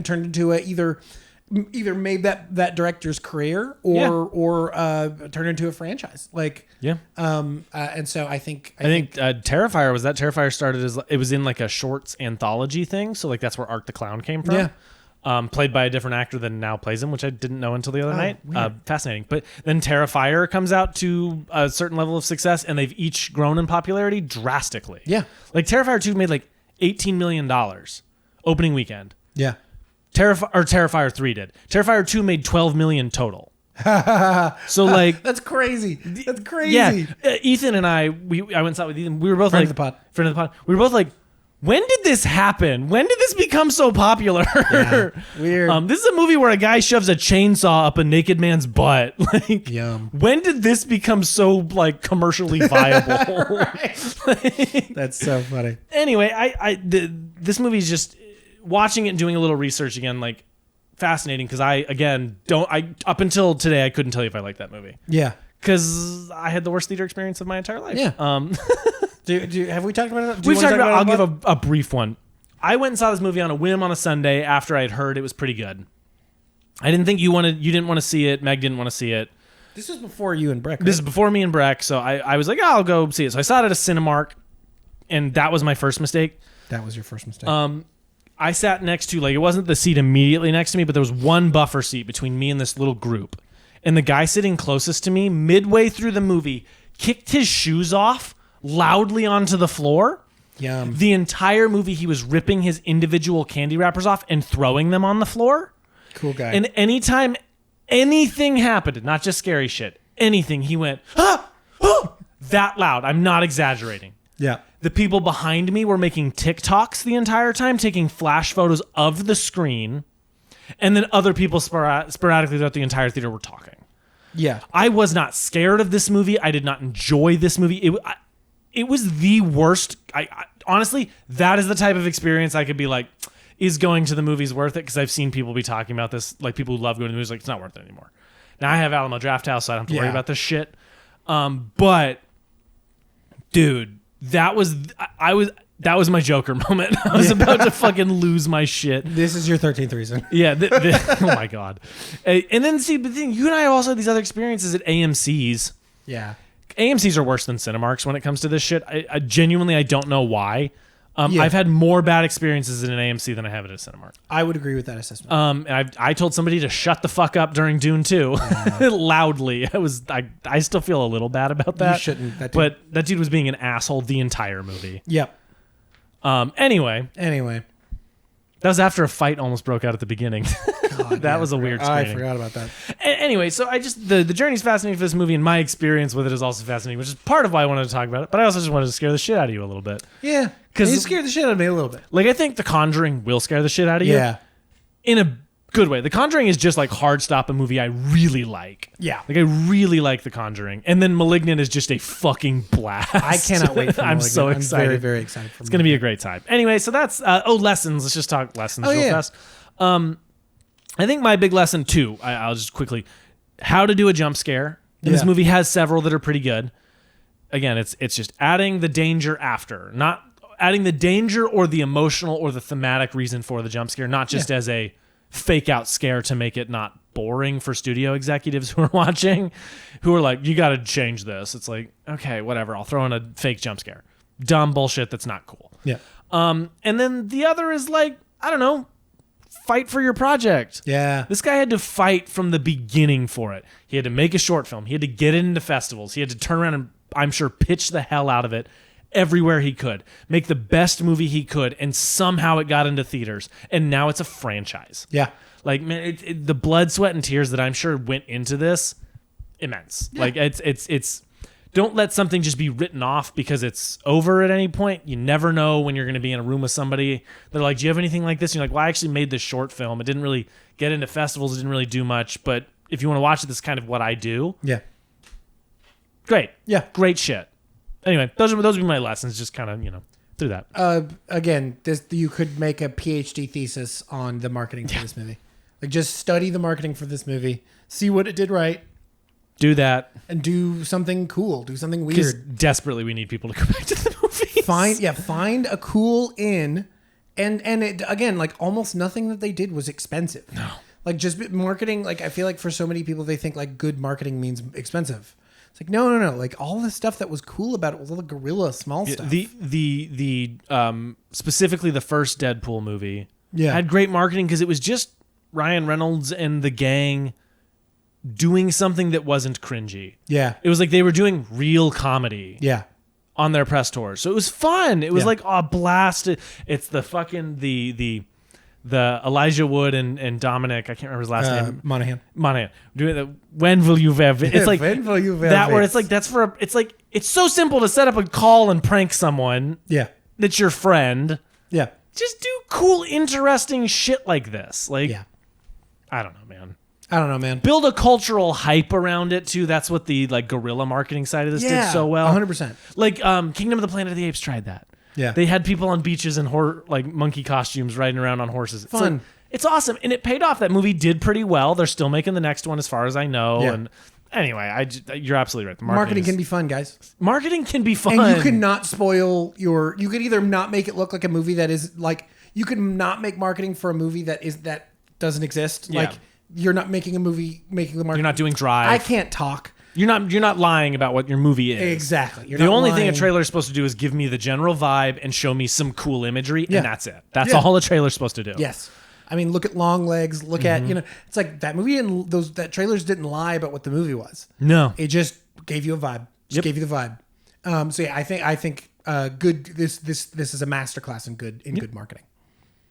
turned into either made that director's career or turned into a franchise. Like and so I think Terrifier was that. Terrifier started as it was in like a shorts anthology thing, so like that's where Art the Clown came from. Played by a different actor than now plays him, which I didn't know until the other night. Fascinating. But then Terrifier comes out to a certain level of success, and they've each grown in popularity drastically. Yeah. Like Terrifier 2 made like $18 million opening weekend. Yeah. Terrifier 3 did. Terrifier 2 made $12 million total. So like That's crazy. That's crazy. yeah, Ethan and I went and saw it with Ethan. We were both Friend like of the pod. Friend of the pod. We were both like, when did this happen? When did this become so popular? Yeah, weird. This is a movie where a guy shoves a chainsaw up a naked man's butt. Like, Yum. when did this become so like commercially viable? That's so funny. Anyway, this movie is just watching it and doing a little research again, like fascinating because up until today I couldn't tell you if I liked that movie. Yeah. Because I had the worst theater experience of my entire life. Yeah. Have we talked about it? We've talked about it. I'll give a brief one. I went and saw this movie on a whim on a Sunday after I'd heard it was pretty good. I didn't think you didn't want to see it. Meg didn't want to see it. This was before you and Breck. Right? This is before me and Breck, so I was like, oh, I'll go see it. So I saw it at a Cinemark, and that was my first mistake. That was your first mistake. I sat next to, like, it wasn't the seat immediately next to me, but there was one buffer seat between me and this little group. And the guy sitting closest to me, midway through the movie, kicked his shoes off loudly onto the floor. Yum. The entire movie, he was ripping his individual candy wrappers off and throwing them on the floor. Cool guy. And anytime anything happened, not just scary shit, anything, he went, that loud. I'm not exaggerating. Yeah. The people behind me were making TikToks the entire time, taking flash photos of the screen, and then other people sporadically throughout the entire theater were talking. Yeah. I was not scared of this movie. I did not enjoy this movie. It was the worst. I honestly, that is the type of experience I could be like, is going to the movies worth it? Because I've seen people be talking about this, like people who love going to the movies, like it's not worth it anymore. Now I have Alamo Drafthouse, so I don't have to worry about this shit. But dude, that was my Joker moment. I was about to fucking lose my shit. This is your 13th reason. Yeah. Oh my God. And then see, but then you and I have also had these other experiences at AMC's. Yeah. AMC's are worse than Cinemarks when it comes to this shit. I genuinely, I don't know why. Yeah. I've had more bad experiences in an AMC than I have at a Cinemark. I would agree with that assessment. And I told somebody to shut the fuck up during Dune 2 loudly. I still feel a little bad about that. You shouldn't. But that dude was being an asshole the entire movie. Yep. Anyway. That was after a fight almost broke out at the beginning. God, that was a weird screening. I forgot about that. Anyway, so the journey's fascinating for this movie, and my experience with it is also fascinating, which is part of why I wanted to talk about it. But I also just wanted to scare the shit out of you a little bit. Yeah. Because you scared the shit out of me a little bit. Like, I think The Conjuring will scare the shit out of you. Yeah. In a good way. The Conjuring is just like hard stop, a movie I really like. Yeah. Like, I really like The Conjuring. And then Malignant is just a fucking blast. I cannot wait for Malignant. I'm so excited. I'm very, very excited for It's going to be a great time. Anyway, so that's, lessons. Let's just talk lessons real fast. I think my big lesson, too, I'll just quickly, how to do a jump scare. And this movie has several that are pretty good. Again, it's just adding the danger after, not adding the danger or the emotional or the thematic reason for the jump scare, not just as a fake out scare to make it not boring for studio executives who are watching, who are like, you got to change this. It's like, okay, whatever. I'll throw in a fake jump scare. Dumb bullshit that's not cool. Yeah. And then the other is like, I don't know, fight for your project. Yeah. This guy had to fight from the beginning for it. He had to make a short film. He had to get it into festivals. He had to turn around and, I'm sure, pitch the hell out of it everywhere he could. Make the best movie he could, and somehow it got into theaters. And now it's a franchise. Yeah. Like, man, the blood, sweat, and tears that I'm sure went into this, immense. Yeah. Like, it's don't let something just be written off because it's over at any point. You never know when you're going to be in a room with somebody. They're like, do you have anything like this? And you're like, well, I actually made this short film. It didn't really get into festivals. It didn't really do much. But if you want to watch it, this is kind of what I do. Yeah. Great. Yeah. Great shit. Anyway, those would be my lessons. Just kind of, through that. Again, you could make a PhD thesis on the marketing for this movie. Like, just study the marketing for this movie, see what it did right. Do that. And do something cool. Do something Because weird. Desperately we need people to go back to the movies. Find a cool in. And it, again, like, almost nothing that they did was expensive. No. Like, just marketing, like, I feel like for so many people, they think, like, good marketing means expensive. It's like, no. Like, all the stuff that was cool about it was all the guerrilla small stuff. The specifically the first Deadpool movie had great marketing because it was just Ryan Reynolds and the gang doing something that wasn't cringy. Yeah. It was like they were doing real comedy. Yeah. On their press tour. So it was fun. It was like a blast. It's the fucking the Elijah Wood and Dominic, I can't remember his last name. Monaghan. Doing the when will you have it? It's like when will you have that where it's like it's so simple to set up a call and prank someone. Yeah. That's your friend. Yeah. Just do cool, interesting shit like this. Like, I don't know, man. Build a cultural hype around it too. That's what the like guerrilla marketing side of this did so well. 100%. Like Kingdom of the Planet of the Apes tried that. Yeah. They had people on beaches in like monkey costumes riding around on horses. It's Fun. like, it's awesome. And it paid off. That movie did pretty well. They're still making the next one as far as I know. Yeah. And anyway, you're absolutely right. The Marketing can be fun, guys. Marketing can be fun. And you cannot spoil you could either not make it look like a movie that is like, you could not make marketing for a movie that doesn't exist. Yeah. Like, you're not making a movie, making the marketing. You're not doing Drive. I can't talk. You're not lying about what your movie is. Exactly. You're the not only lying. thing a trailer is supposed to do is give me the general vibe and show me some cool imagery, Yeah. and that's it. That's Yeah. all a trailer's supposed to do. Yes. I mean, look at Long Legs. Look at, it's like that movie and that trailers didn't lie about what the movie was. No. It just gave you a vibe. Just gave you the vibe. So yeah, I think good. This is a masterclass in good marketing.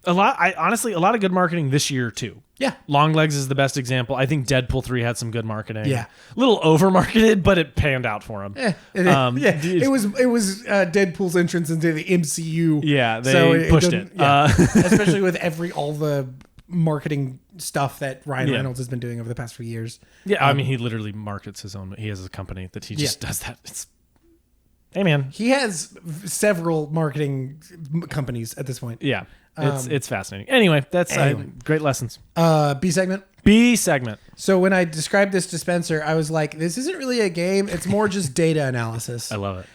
Honestly, a lot of good marketing this year too. Yeah. Long Legs is the best example. I think Deadpool 3 had some good marketing. Yeah. A little over marketed, but it panned out for him. It was Deadpool's entrance into the MCU. Yeah, they pushed it. Yeah. Especially with all the marketing stuff that Ryan Reynolds has been doing over the past few years. Yeah, I mean, he literally markets his own. He has a company that he just does that. Hey, man. He has several marketing companies at this point. Yeah, it's fascinating. Anyway, that's great lessons. B segment. B segment. So when I described this to Spencer, I was like, this isn't really a game. It's more just data analysis. I love it.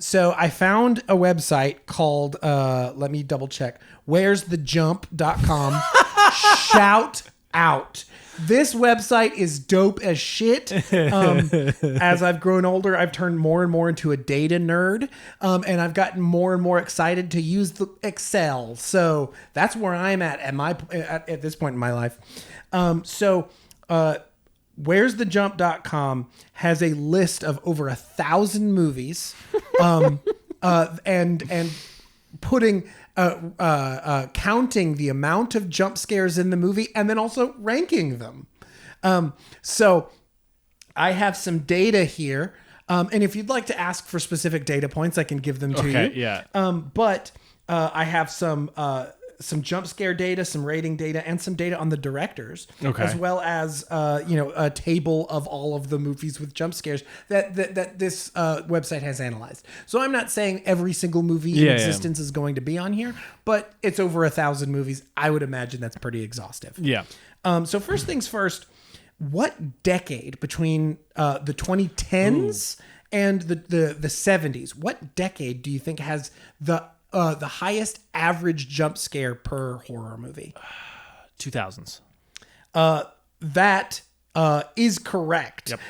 So I found a website called, let me double check, where'sthejump.com. Shout out. This website is dope as shit. As I've grown older, I've turned more and more into a data nerd, and I've gotten more and more excited to use the Excel. So that's where I'm at this point in my life. Where'sthejump.com has a list of over 1,000 movies, and putting counting the amount of jump scares in the movie and then also ranking them. So I have some data here. And if you'd like to ask for specific data points, I can give them to you. Yeah. But I have some jump scare data, some rating data, and some data on the directors, as well as a table of all of the movies with jump scares that this website has analyzed. So I'm not saying every single movie in existence is going to be on here, but it's over 1,000 movies. I would imagine that's pretty exhaustive. Yeah. So first things first, what decade between the 2010s and the 70s? What decade do you think has the highest average jump scare per horror movie? 2000s. That is correct. Yep.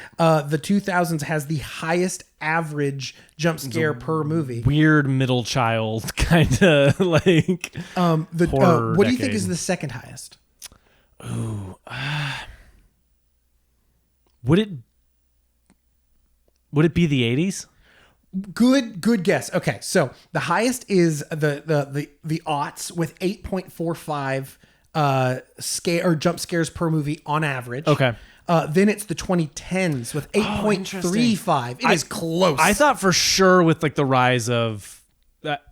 The 2000s has the highest average jump scare per movie. Weird middle child kind of like horror what do you think is the second highest? Ooh. Would it be the 80s? Good guess. Okay, so the highest is the aughts with 8.45 scare or jump scares per movie on average. Okay. Then it's the 2010s with 8.35. It is close. I thought for sure with like the rise of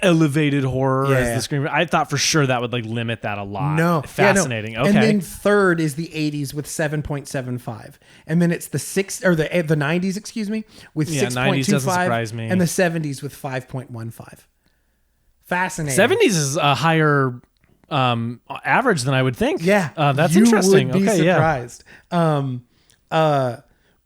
elevated horror as the screamer, I thought for sure that would like limit that a lot. No. Fascinating. Yeah, no. Okay. And then third is the 80s with 7.75. And then it's the 90s, excuse me, with 6.25. 90s doesn't surprise me. And the 70s with 5.15. Fascinating. 70s is a higher average than I would think. Yeah. That's you interesting. Would be okay, surprised.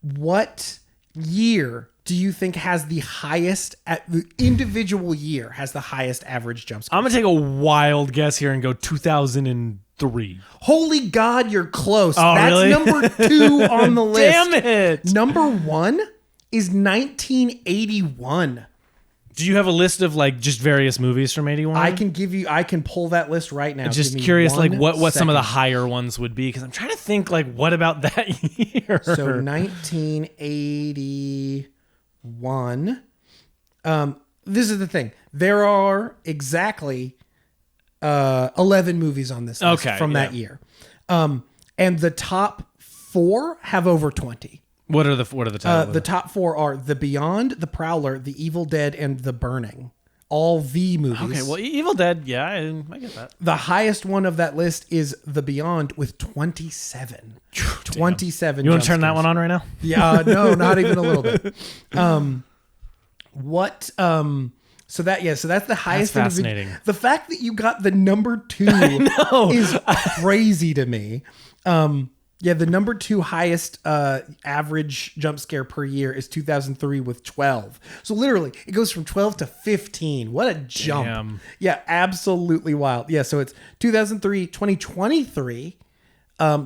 What year do you think has the highest, at the individual year has the highest average jump scare? I'm going to take a wild guess here and go 2003. Holy God, you're close. Oh, That's really? number 2 on the list. Damn it. Number 1 is 1981. Do you have a list of like just various movies from 81? I can pull that list right now. Just Give me curious, like 1 what some of the second. higher ones would be, because I'm trying to think like what about that year? So 1981. This is the thing. There are exactly 11 movies on this list from that year. And the top 4 have over 20. What are the titles? The top 4 are The Beyond, The Prowler, The Evil Dead, and The Burning. All V movies. Okay, well, Evil Dead, yeah, I get that. The highest one of that list is The Beyond with 27. 27. You want to turn that one on right now? Yeah, no, not even a little bit. So that's the highest. That's fascinating. The fact that you got the number 2 is crazy to me. The number 2 highest average jump scare per year is 2003 with 12. So literally, it goes from 12 to 15. What a jump! Damn. Yeah, absolutely wild. Yeah, so it's 2003, 2023.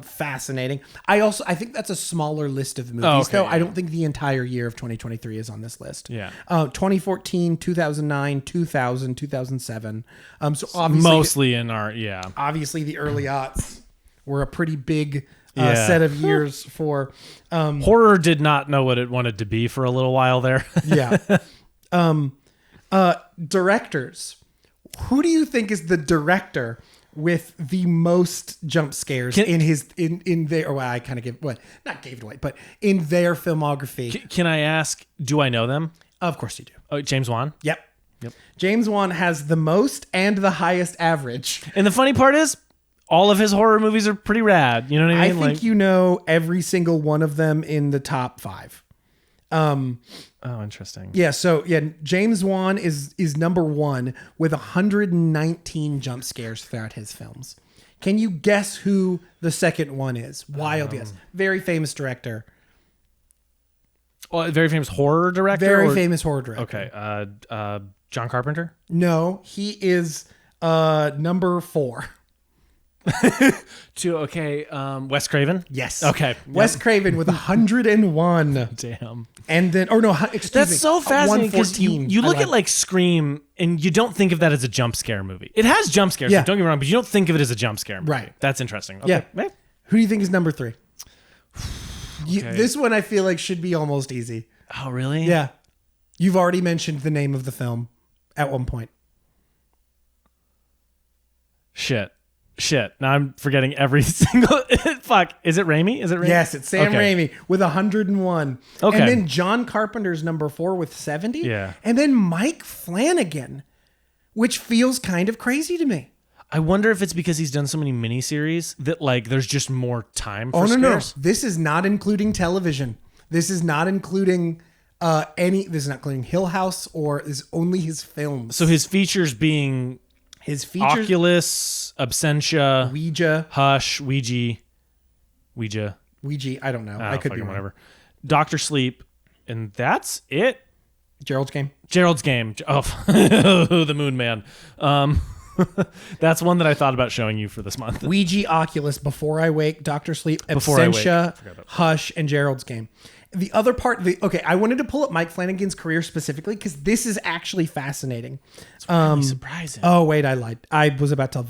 Fascinating. I think that's a smaller list of movies, though. I don't think the entire year of 2023 is on this list. Yeah. 2014, 2009, 2000, 2007. So obviously, mostly in our obviously the early aughts were a pretty big set of years for horror. Did not know what it wanted to be for a little while there. Yeah. Directors. Who do you think is the director with the most jump scares in their, well, I kind of not gave it away, but in their filmography? Can I ask, do I know them? Of course you do. Oh, James Wan? Yep. James Wan has the most and the highest average. And the funny part is, all of his horror movies are pretty rad. You know what I mean? I think you know every single one of them in the top 5. Oh, interesting. Yeah, so James Wan is number 1 with 119 jump scares throughout his films. Can you guess who the second one is? Wild guess. Very famous director. Well, very famous horror director? Very famous horror director. Okay. John Carpenter? No, he is number 4. Wes Craven? Yes. Okay. Wes Craven with 101. Damn. And then, That's so fascinating because you look at like Scream and you don't think of that as a jump scare movie. It has jump scares, don't get me wrong, but you don't think of it as a jump scare movie. Right. That's interesting. Okay. Yeah. Who do you think is number 3? Okay. This one I feel like should be almost easy. Oh, really? Yeah. You've already mentioned the name of the film at one point. Shit. Now I'm forgetting every single. Fuck. Is it Raimi? Yes, it's Sam Raimi with 101. Okay. And then John Carpenter's number 4 with 70. Yeah. And then Mike Flanagan, which feels kind of crazy to me. I wonder if it's because he's done so many miniseries that like there's just more time for scares. No. This is not including television. This is not including this is not including Hill House or is only his films. So his features being Oculus, Absentia, Ouija, Hush, Ouija. I don't know. I could be wrong. Whatever. Dr. Sleep, and that's it. Gerald's Game. Oh, the Moon Man. That's one that I thought about showing you for this month. Ouija, Oculus, Before I Wake, Dr. Sleep, Absentia, Hush, and Gerald's Game. The other part, I wanted to pull up Mike Flanagan's career specifically because this is actually fascinating. It's really surprising. Oh wait, I lied. I was about to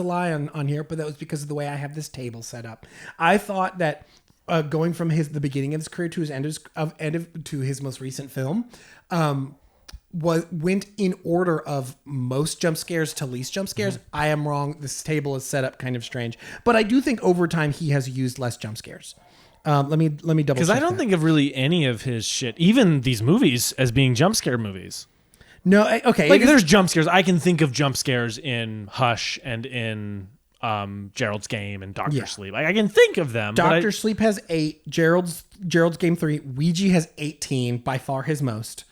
lie on here, but that was because of the way I have this table set up. I thought that going from the beginning of his career to his to his most recent film, went in order of most jump scares to least jump scares. Mm-hmm. I am wrong. This table is set up kind of strange, but I do think over time he has used less jump scares. Let me double check. Because I don't think of really any of his shit, even these movies, as being jump scare movies. No, okay. Like there's jump scares. I can think of jump scares in Hush and in Gerald's Game and Dr. Sleep. Like I can think of them. Dr. Sleep has 8. Gerald's Game 3. Ouija has 18, by far his most.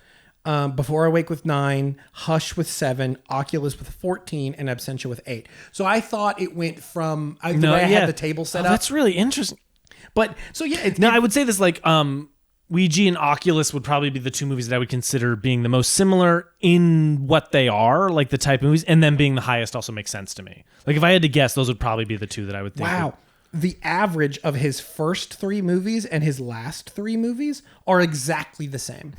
Before I Wake with 9, Hush with 7, Oculus with 14, and Absentia with 8. So I thought it went from the way I had the table set up. That's really interesting. But so yeah, I would say this like Ouija and Oculus would probably be the 2 movies that I would consider being the most similar in what they are, like the type of movies, and then being the highest also makes sense to me. Like if I had to guess, those would probably be the 2 that I would think. Wow. The average of his first 3 movies and his last 3 movies are exactly the same.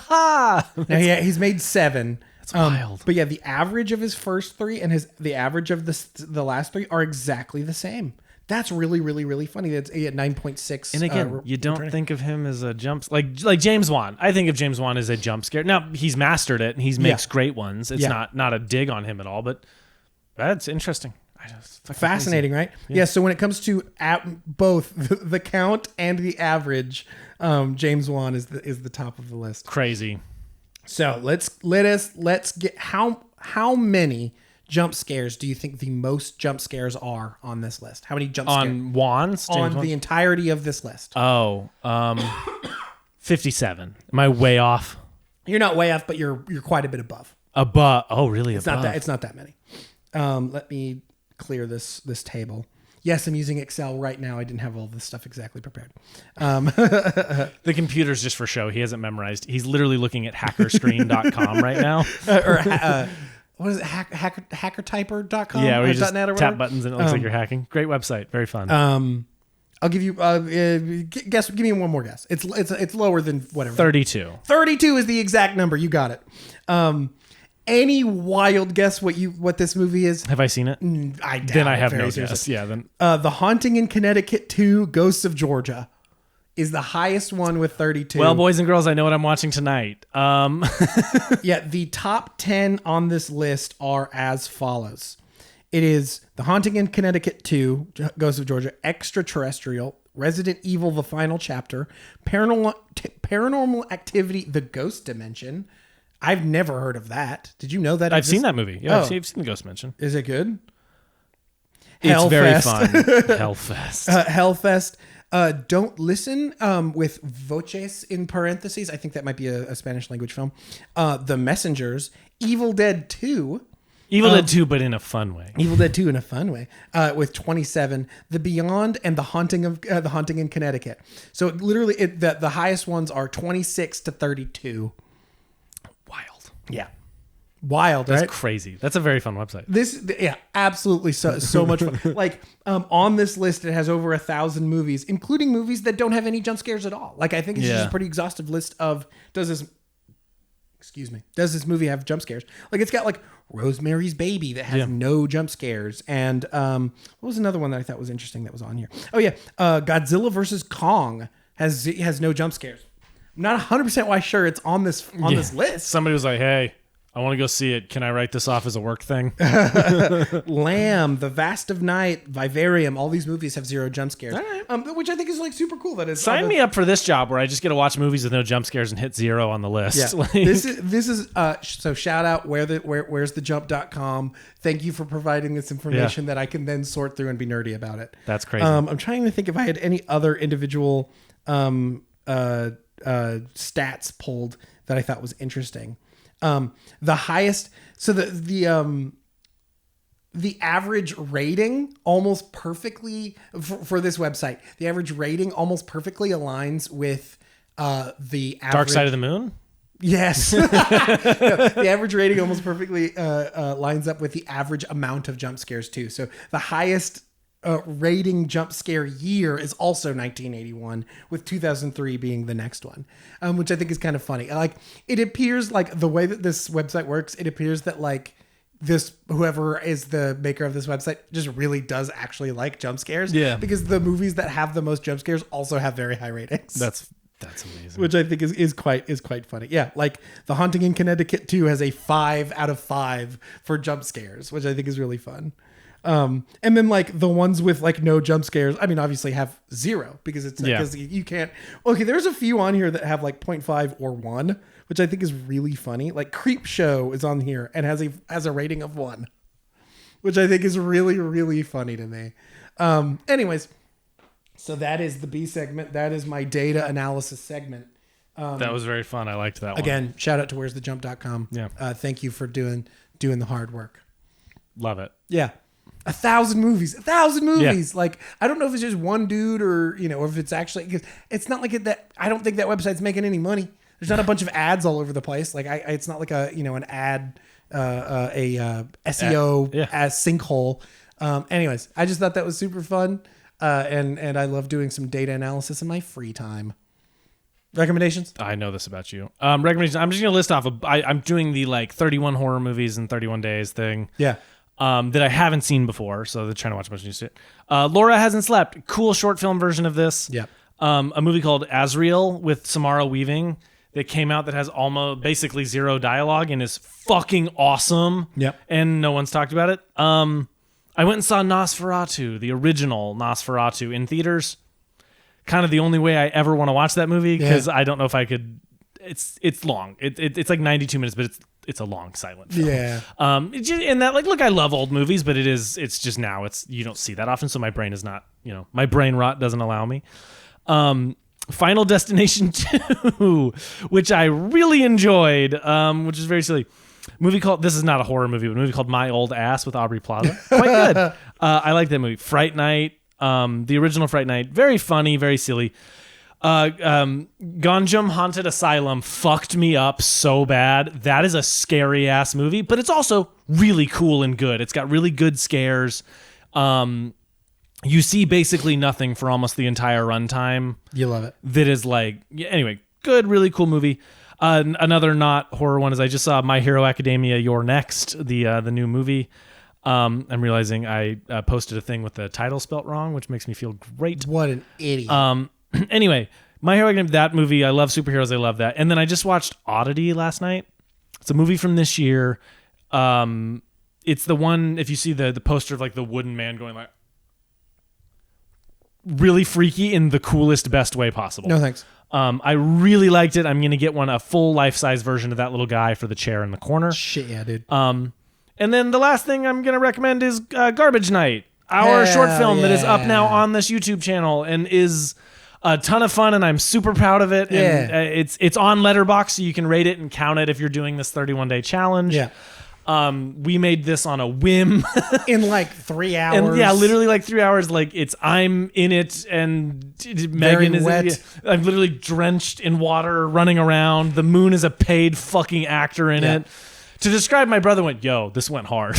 Now, he's made 7. That's wild. But yeah, the average of his first 3 and the average of the last 3 are exactly the same. That's really, really, really funny. That's at 9.6. And again, you don't think of him as a like James Wan. I think of James Wan as a jump scare. Now he's mastered it and he makes great ones. It's not a dig on him at all, but that's interesting. Fascinating, right? Yeah. So when it comes to both the count and the average, James Wan is the top of the list. Crazy. So let's get how many jump scares do you think the most jump scares are on this list? How many jump scares? On Wan's? On the entirety of this list. 57. Am I way off? You're not way off, but you're quite a bit above. Above? Oh, really? It's not that many. Let me clear this table. Yes, I'm using Excel right now. I didn't have all this stuff exactly prepared. The computer's just for show. He hasn't memorized. He's literally looking at hackerscreen.com right now. What is it? Hackertyper.com? Yeah, where you just .net or tap buttons and it looks like you're hacking. Great website. Very fun. I'll give you guess. Give me one more guess. It's lower than whatever. 32. 32 is the exact number. You got it. Any wild guess what this movie is? Have I seen it? I doubt Then I it, have very no seriously. guess. Yeah. Then The Haunting in Connecticut 2: Ghosts of Georgia is the highest one with 32. well, boys and girls, I know what I'm watching tonight. Yeah, the top 10 on this list are as follows. It is The Haunting in Connecticut 2, Ghosts of Georgia, Extraterrestrial, Resident Evil: The Final Chapter, Paranormal Activity: The Ghost Dimension. I've never heard of that. Did you know that? I've seen that movie. Yeah, Oh. I've seen Ghost Mention. Is it good? It's very Hellfest. fun. Hellfest. Hellfest. Don't Listen with Voces in parentheses. I think that might be a Spanish language film. The Messengers. Evil Dead 2. Evil Dead 2, but in a fun way. Evil Dead 2 in a fun way, with 27. The Beyond and The Haunting in Connecticut. So literally, the highest ones are 26 to 32. Wild. Yeah, wild. That's right? crazy. That's a very fun website. Absolutely, so much fun. Like on this list, it has over 1,000 movies, including movies that don't have any jump scares at all. Like I think it's just a pretty exhaustive list of does this movie have jump scares? Like it's got like Rosemary's Baby that has no jump scares. And what was another one that I thought was interesting that was on here? Oh yeah, Godzilla versus Kong has no jump scares. I'm not 100% sure it's on this list. Somebody was like, hey, I want to go see it. Can I write this off as a work thing? Lamb, The Vast of Night, Vivarium, all these movies have zero jump scares. All right. Which I think is like super cool. That is Sign me up for this job where I just get to watch movies with no jump scares and hit 0 on the list. Yeah. Like, this is so shout out where's the jump.com. Thank you for providing this information that I can then sort through and be nerdy about it. That's crazy. I'm trying to think if I had any other individual stats pulled that I thought was interesting. The highest, so the average rating almost perfectly for this website, the average rating almost perfectly aligns with the average, Dark Side of the Moon? Yes. The average rating almost perfectly lines up with the average amount of jump scares too. So the highest rating jump scare year is also 1981, with 2003 being the next one, which I think is kind of funny. Like it appears like the way that this website works, it appears that like whoever is the maker of this website just really does actually like jump scares. Yeah. Because the movies that have the most jump scares also have very high ratings. That's amazing. Which I think is quite funny. Yeah, like The Haunting in Connecticut 2 has a 5 out of 5 for jump scares, which I think is really fun. And then like the ones with like no jump scares, I mean, obviously have 0 because it's because you can't. Okay, there's a few on here that have like 0.5 or 1, which I think is really funny. Like Creep Show is on here and has a rating of 1, which I think is really, really funny to me. Anyways, so that is the B segment. That is my data analysis segment. That was very fun. I liked that one. Again, shout out to where'sthejump.com. Yeah. Thank you for doing the hard work. Love it. Yeah. 1,000 movies. Yeah. Like, I don't know if it's just one dude or if it's actually, because it's not like that. I don't think that website's making any money. There's not a bunch of ads all over the place. Like it's not like an ad, SEO as sinkhole. Anyways, I just thought that was super fun. And I love doing some data analysis in my free time. Recommendations? I know this about you. Recommendations. I'm just going to list off. I'm doing the like 31 horror movies in 31 days thing. Yeah. That I haven't seen before, so they're trying to watch a bunch of new shit. Laura Hasn't Slept, cool short film version of this. Yeah. A movie called Azrael with Samara Weaving that came out that has almost basically 0 dialogue and is fucking awesome. Yep. And no one's talked about it. I went and saw Nosferatu, the original Nosferatu, in theaters. Kind of the only way I ever want to watch that movie because I don't know if I could. It's long. It's like 92 minutes, but it's a long silent film. Yeah. And that, like, look, I love old movies, but it's just now you don't see that often. So my brain is not, my brain rot doesn't allow me. Final Destination 2, which I really enjoyed, which is very silly. Movie called, this is not a horror movie, but a movie called My Old Ass with Aubrey Plaza. Quite good. I like that movie. Fright Night, the original Fright Night. Very funny, very silly. Gonjam Haunted Asylum fucked me up so bad. That is a scary ass movie, but it's also really cool and good. It's got really good scares. You see basically nothing for almost the entire runtime. You love it. That is like, anyway, good, really cool movie. Another not horror one is I just saw My Hero Academia You're Next, the new movie. I'm realizing I posted a thing with the title spelt wrong, which makes me feel great. What an idiot. Anyway, My Hero Academia, that movie, I love superheroes, I love that. And then I just watched Oddity last night. It's a movie from this year. It's the one, if you see the poster of like the wooden man going like, really freaky in the coolest, best way possible. No thanks. I really liked it. I'm going to get a full life-size version of that little guy for the chair in the corner. Shit, yeah, dude. And then the last thing I'm going to recommend is Garbage Night, our short film that is up now on this YouTube channel and is a ton of fun, and I'm super proud of it. Yeah. And it's on Letterboxd, so you can rate it and count it if you're doing this 31-day challenge. Yeah. We made this on a whim. In like 3 hours. And yeah, literally like 3 hours. Like I'm in it, and Megan is wet. I'm literally drenched in water, running around. The moon is a paid fucking actor in it. To describe my brother went, yo, this went hard.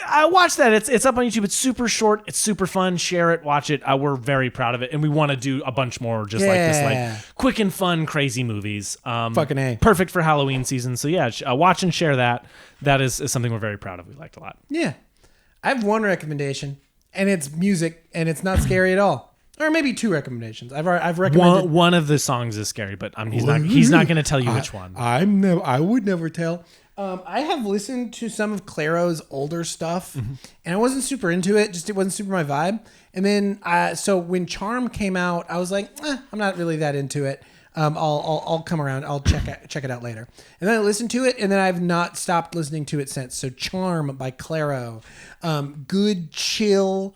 I watched that. It's up on YouTube. It's super short. It's super fun. Share it. Watch it. We're very proud of it, and we want to do a bunch more just like this, like quick and fun, crazy movies. Fucking A. Perfect for Halloween season. So yeah, watch and share that. That is something we're very proud of. We liked a lot. Yeah. I have one recommendation, and it's music, and it's not scary at all. Or maybe two recommendations. I've recommended one of the songs is scary, but he's not going to tell you which one. I would never tell. I have listened to some of Clairo's older stuff, and I wasn't super into it. Just it wasn't super my vibe. And then, so when Charm came out, I was like, I'm not really that into it. I'll come around. I'll check it out later. And then I listened to it, and then I've not stopped listening to it since. So Charm by Clairo, good chill.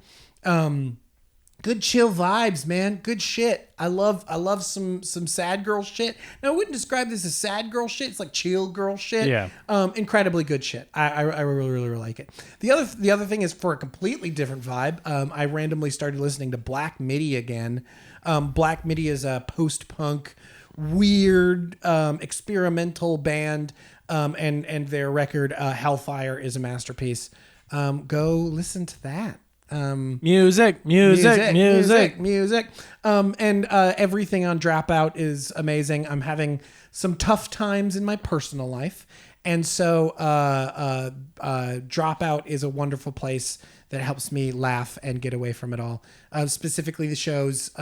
Good chill vibes, man. Good shit. I love some sad girl shit. Now, I wouldn't describe this as sad girl shit. It's like chill girl shit. Yeah. Incredibly good shit. I really, really, really like it. The other thing is for a completely different vibe. I randomly started listening to Black Midi again. Black Midi is a post-punk, weird, experimental band. And their record, Hellfire, is a masterpiece. Go listen to that. Music. And everything on Dropout is amazing. I'm having some tough times in my personal life, and so Dropout is a wonderful place that helps me laugh and get away from it all. Specifically, the shows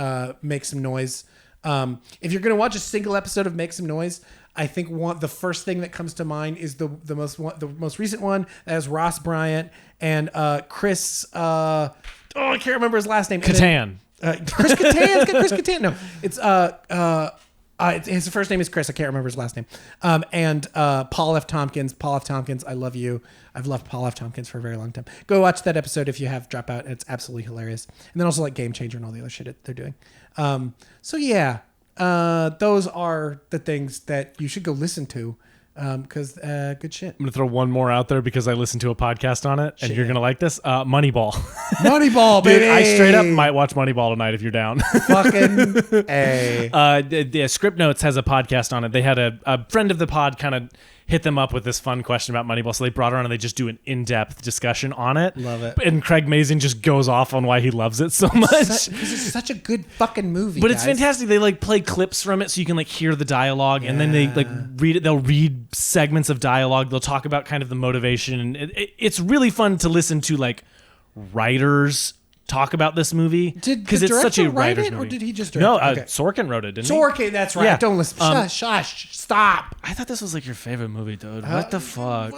Make Some Noise. If you're gonna watch a single episode of Make Some Noise, I think the first thing that comes to mind is the most recent one that has Ross Bryant and Chris. I can't remember his last name. Kattan. Chris Kattan. It's got Chris Kattan. No, it's his first name is Chris. I can't remember his last name. And Paul F. Tompkins. Paul F. Tompkins. I love you. I've loved Paul F. Tompkins for a very long time. Go watch that episode if you have Dropout. It's absolutely hilarious. And then also like Game Changer and all the other shit they're doing. So yeah. Those are the things that you should go listen to, because good shit. I'm gonna throw one more out there because I listened to a podcast on it, and you're gonna like this. Moneyball. Moneyball, baby. Dude, I straight up might watch Moneyball tonight if you're down. Fucking A. The Script Notes has a podcast on it. They had a friend of the pod kind of hit them up with this fun question about Moneyball, so they brought her on and they just do an in-depth discussion on it. Love it. And Craig Mazin just goes off on why he loves it so much. This is such a good fucking movie, but guys. It's fantastic. They like play clips from it so you can like hear the dialogue, and then they like read it. They'll read segments of dialogue. They'll talk about kind of the motivation. And it's really fun to listen to like writers talk about this movie because it's such a writer's movie. Or did he just direct No, it? Okay. Sorkin wrote it, didn't he? Sorkin, that's right. Yeah. Don't listen. Shush. Stop. I thought this was like your favorite movie, dude. What the fuck?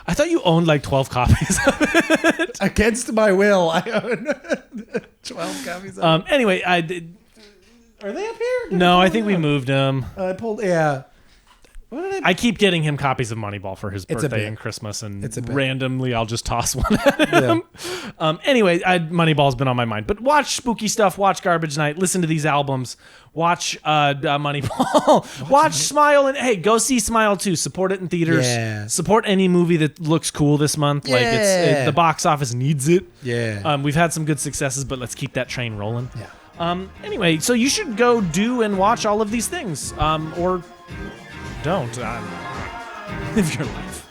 I thought you owned like 12 copies of it. Against my will, I own 12 copies of it. Anyway, Are they up here? No, I think we moved them. I pulled, yeah. I keep getting him copies of Moneyball for his birthday and Christmas, and randomly I'll just toss one at him. Yeah. Anyway, Moneyball's been on my mind. But watch spooky stuff, watch Garbage Night, listen to these albums, watch Moneyball, watch Smile, and hey, go see Smile 2. Support it in theaters. Yeah. Support any movie that looks cool this month. Yeah. Like the box office needs it. Yeah. We've had some good successes, but let's keep that train rolling. Yeah. Anyway, so you should go do and watch all of these things, or don't. Live your life.